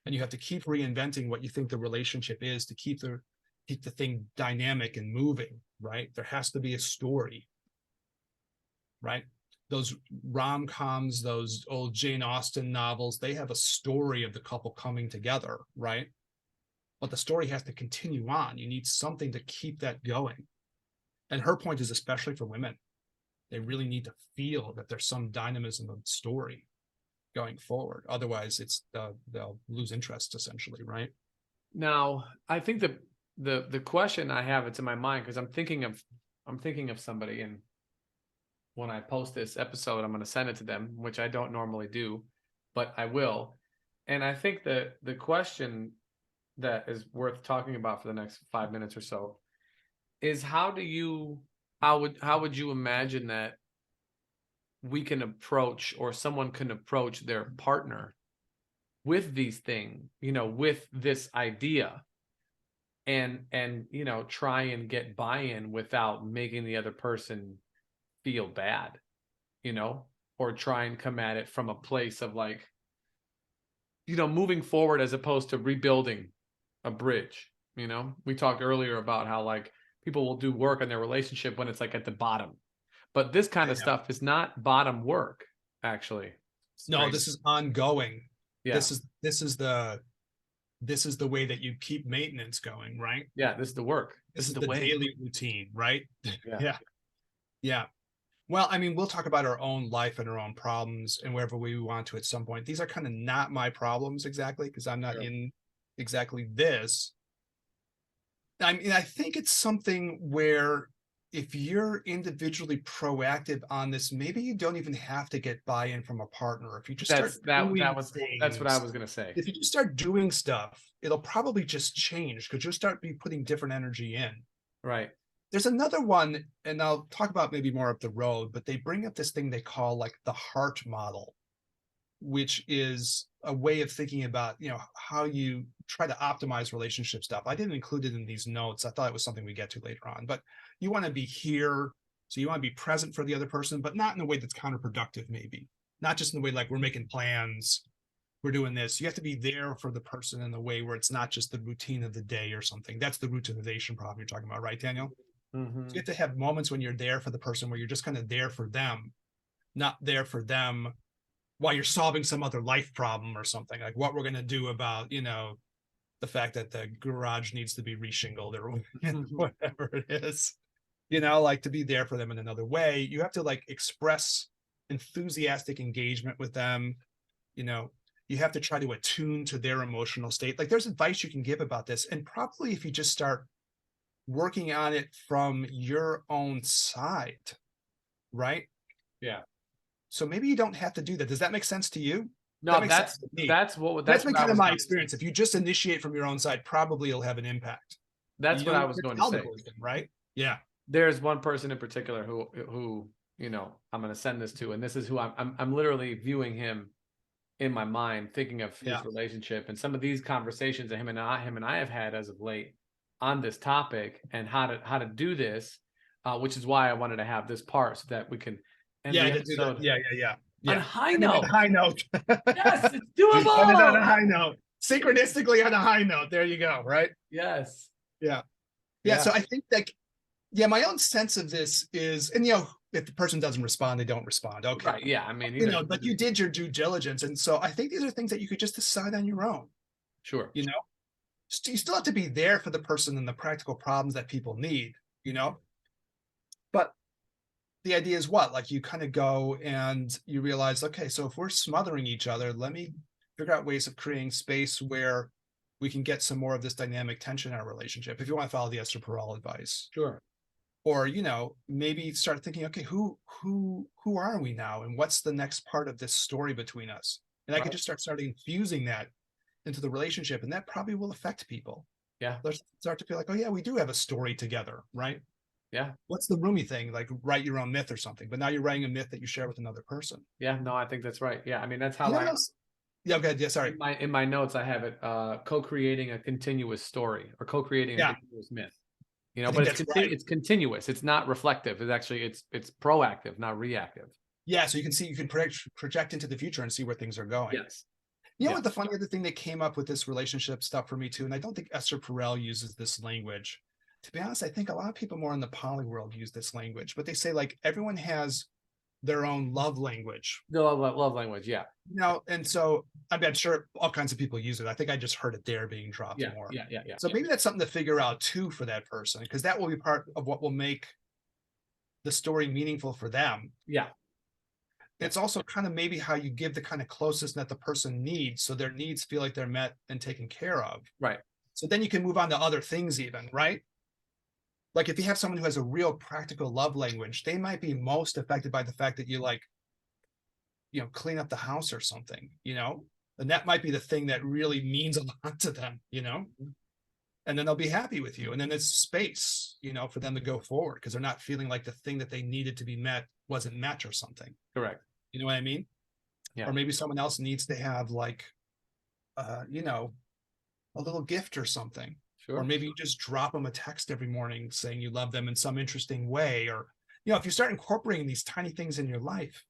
And you have to keep reinventing what you think the relationship is to keep the thing dynamic and moving, right? There has to be a story, right? Those rom-coms, those old Jane Austen novels, they have a story of the couple coming together, right? But the story has to continue on. You need something to keep that going. And her point is especially for women. They really need to feel that there's some dynamism of the story going forward. Otherwise, they'll lose interest essentially, right? Now, I think the question I have, it's in my mind because I'm thinking of somebody, and when I post this episode, I'm going to send it to them, which I don't normally do, but I will. And I think that the question that is worth talking about for the next 5 minutes or so is how would you imagine that we can approach, or someone can approach their partner with these things, with this idea, and try and get buy-in without making the other person feel bad, or try and come at it from a place of like, moving forward as opposed to rebuilding a bridge. We talked earlier about how like people will do work on their relationship when it's like at the bottom, but this kind of stuff is not bottom work, actually. No, this is ongoing. Yeah. This is the way that you keep maintenance going, right? Yeah, this is the work. This is the daily routine, right? Yeah. Yeah. Yeah. Well, I mean, we'll talk about our own life and our own problems and wherever we want to at some point. These are kind of not my problems exactly, because I'm not in exactly this. I mean, I think it's something where if you're individually proactive on this, maybe you don't even have to get buy-in from a partner. If you just start doing that's what I was going to say. If you just start doing stuff, it'll probably just change because you'll start putting different energy in. Right. There's another one, and I'll talk about maybe more up the road, but they bring up this thing they call like the heart model, which is a way of thinking about, how you try to optimize relationship stuff. I didn't include it in these notes. I thought it was something we get to later on, but you want to be here. So you want to be present for the other person, but not in a way that's counterproductive, maybe. Not just in the way like we're making plans, we're doing this. You have to be there for the person in a way where it's not just the routine of the day or something. That's the routinization problem you're talking about, right, Daniel? Mm-hmm. So you have to have moments when you're there for the person where you're just kind of there for them, not there for them while you're solving some other life problem or something, like what we're going to do about, the fact that the garage needs to be reshingled or whatever it is, like to be there for them in another way. You have to like express enthusiastic engagement with them. You have to try to attune to their emotional state. Like there's advice you can give about this. And probably if you just start working on it from your own side, right? Yeah. So maybe you don't have to do that. Does that make sense to you? No, that's been kind of my experience. If you just initiate from your own side, probably you'll have an impact. That's what I was going to say. Right? Yeah. There's one person in particular who I'm going to send this to, and this is who I'm literally viewing him in my mind, thinking of his relationship and some of these conversations that him and I have had as of late on this topic and how to do this, which is why I wanted to have this part so that we can end the episode. Yeah. On a high note. On a high note. Yes, it's doable. On a high note. Synchronistically on a high note. There you go, right? Yes. Yeah. So I think that, my own sense of this is, and if the person doesn't respond, they don't respond. Okay. Right. Yeah. I mean, but you did your due diligence. And so I think these are things that you could just decide on your own. Sure. You still have to be there for the person and the practical problems that people need, but the idea is what? Like you kind of go and you realize, okay, so if we're smothering each other, let me figure out ways of creating space where we can get some more of this dynamic tension in our relationship. If you want to follow the Ester Perel advice. Sure. Or, maybe start thinking, okay, who are we now? And what's the next part of this story between us? And I could just start infusing that into the relationship. And that probably will affect people. Yeah. They start to feel like, oh yeah, we do have a story together, right? Yeah. What's the Rumi thing? Like write your own myth or something, but now you're writing a myth that you share with another person. Yeah. No, I think that's right. Yeah. I mean, that's how You know, yeah, okay, yeah, sorry. in my notes, I have it co-creating a continuous story or co-creating a Yeah. continuous myth. I But think that's right. it's continuous. It's not reflective. It's actually it's proactive, not reactive. Yeah, so you can project into the future and see where things are going. Yes. You know what, the funny other thing that came up with this relationship stuff for me too, and I don't think Esther Perel uses this language. To be honest, I think a lot of people more in the poly world use this language, but they say like everyone has their own love language. The love language, yeah. And so I'm sure all kinds of people use it. I think I just heard it there being dropped more. Yeah. So maybe that's something to figure out too for that person, because that will be part of what will make the story meaningful for them. Yeah. It's also kind of maybe how you give the kind of closeness that the person needs, so their needs feel like they're met and taken care of. Right. So then you can move on to other things even, right? Like if you have someone who has a real practical love language, they might be most affected by the fact that you like, clean up the house or something, and that might be the thing that really means a lot to them, and then they'll be happy with you. And then it's space, for them to go forward because they're not feeling like the thing that they needed to be met wasn't met or something. Correct. You know what I mean? Yeah. Or maybe someone else needs to have like, a little gift or something. Sure. Or maybe you just drop them a text every morning saying you love them in some interesting way. Or, if you start incorporating these tiny things in your life,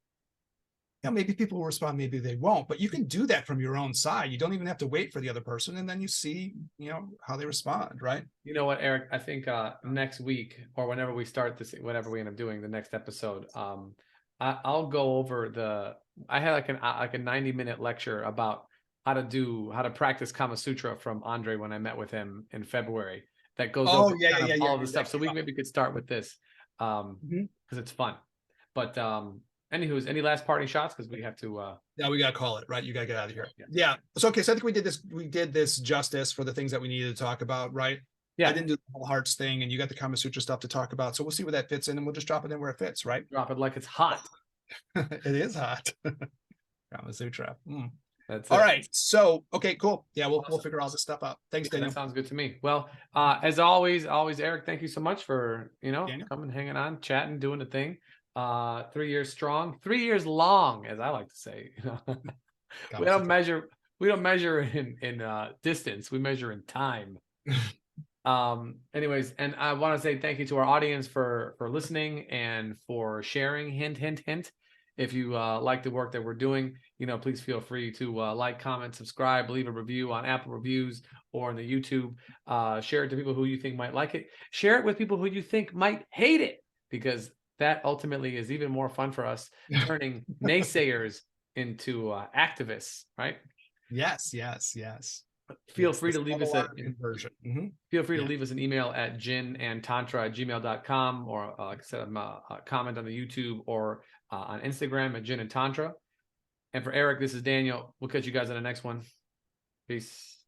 maybe people will respond, maybe they won't, but you can do that from your own side. You don't even have to wait for the other person. And then you see, how they respond, right? You know what, Eric, I think next week or whenever we start this, whatever we end up doing the next episode, I'll go over I had like a 90-minute lecture about how to practice Kama Sutra from Andre when I met with him in February. That goes over all of the stuff. So we maybe could start with this because it's fun. But anywho's, any last parting shots? Because we have to. Yeah, we got to call it, right? You got to get out of here. Yeah. So, okay. So I think we did this justice for the things that we needed to talk about, right? Yeah. I didn't do the whole hearts thing, and you got the Kama Sutra stuff to talk about. So we'll see where that fits in, and we'll just drop it in where it fits, right? Drop it like it's hot. It is hot. Kama Sutra. That's all right. So, okay, cool. Yeah, we'll figure all this stuff out. Thanks, Daniel. That sounds good to me. Well, as always, Eric, thank you so much for coming, hanging on, chatting, doing the thing. 3 years strong, 3 years long, as I like to say. we don't measure in distance, we measure in time. Anyways, and I want to say thank you to our audience for listening and for sharing. Hint, hint, hint. If you like the work that we're doing, please feel free to like, comment, subscribe, leave a review on Apple Reviews or on the YouTube. Share it to people who you think might like it. Share it with people who you think might hate it, because that ultimately is even more fun for us, turning naysayers into activists, right? Yes. Feel free to leave us Feel free to leave us an email at ginandtantra@gmail.com, or like I said, a comment on the YouTube or on Instagram at ginandtantra. And for Eric, this is Daniel. We'll catch you guys on the next one. Peace.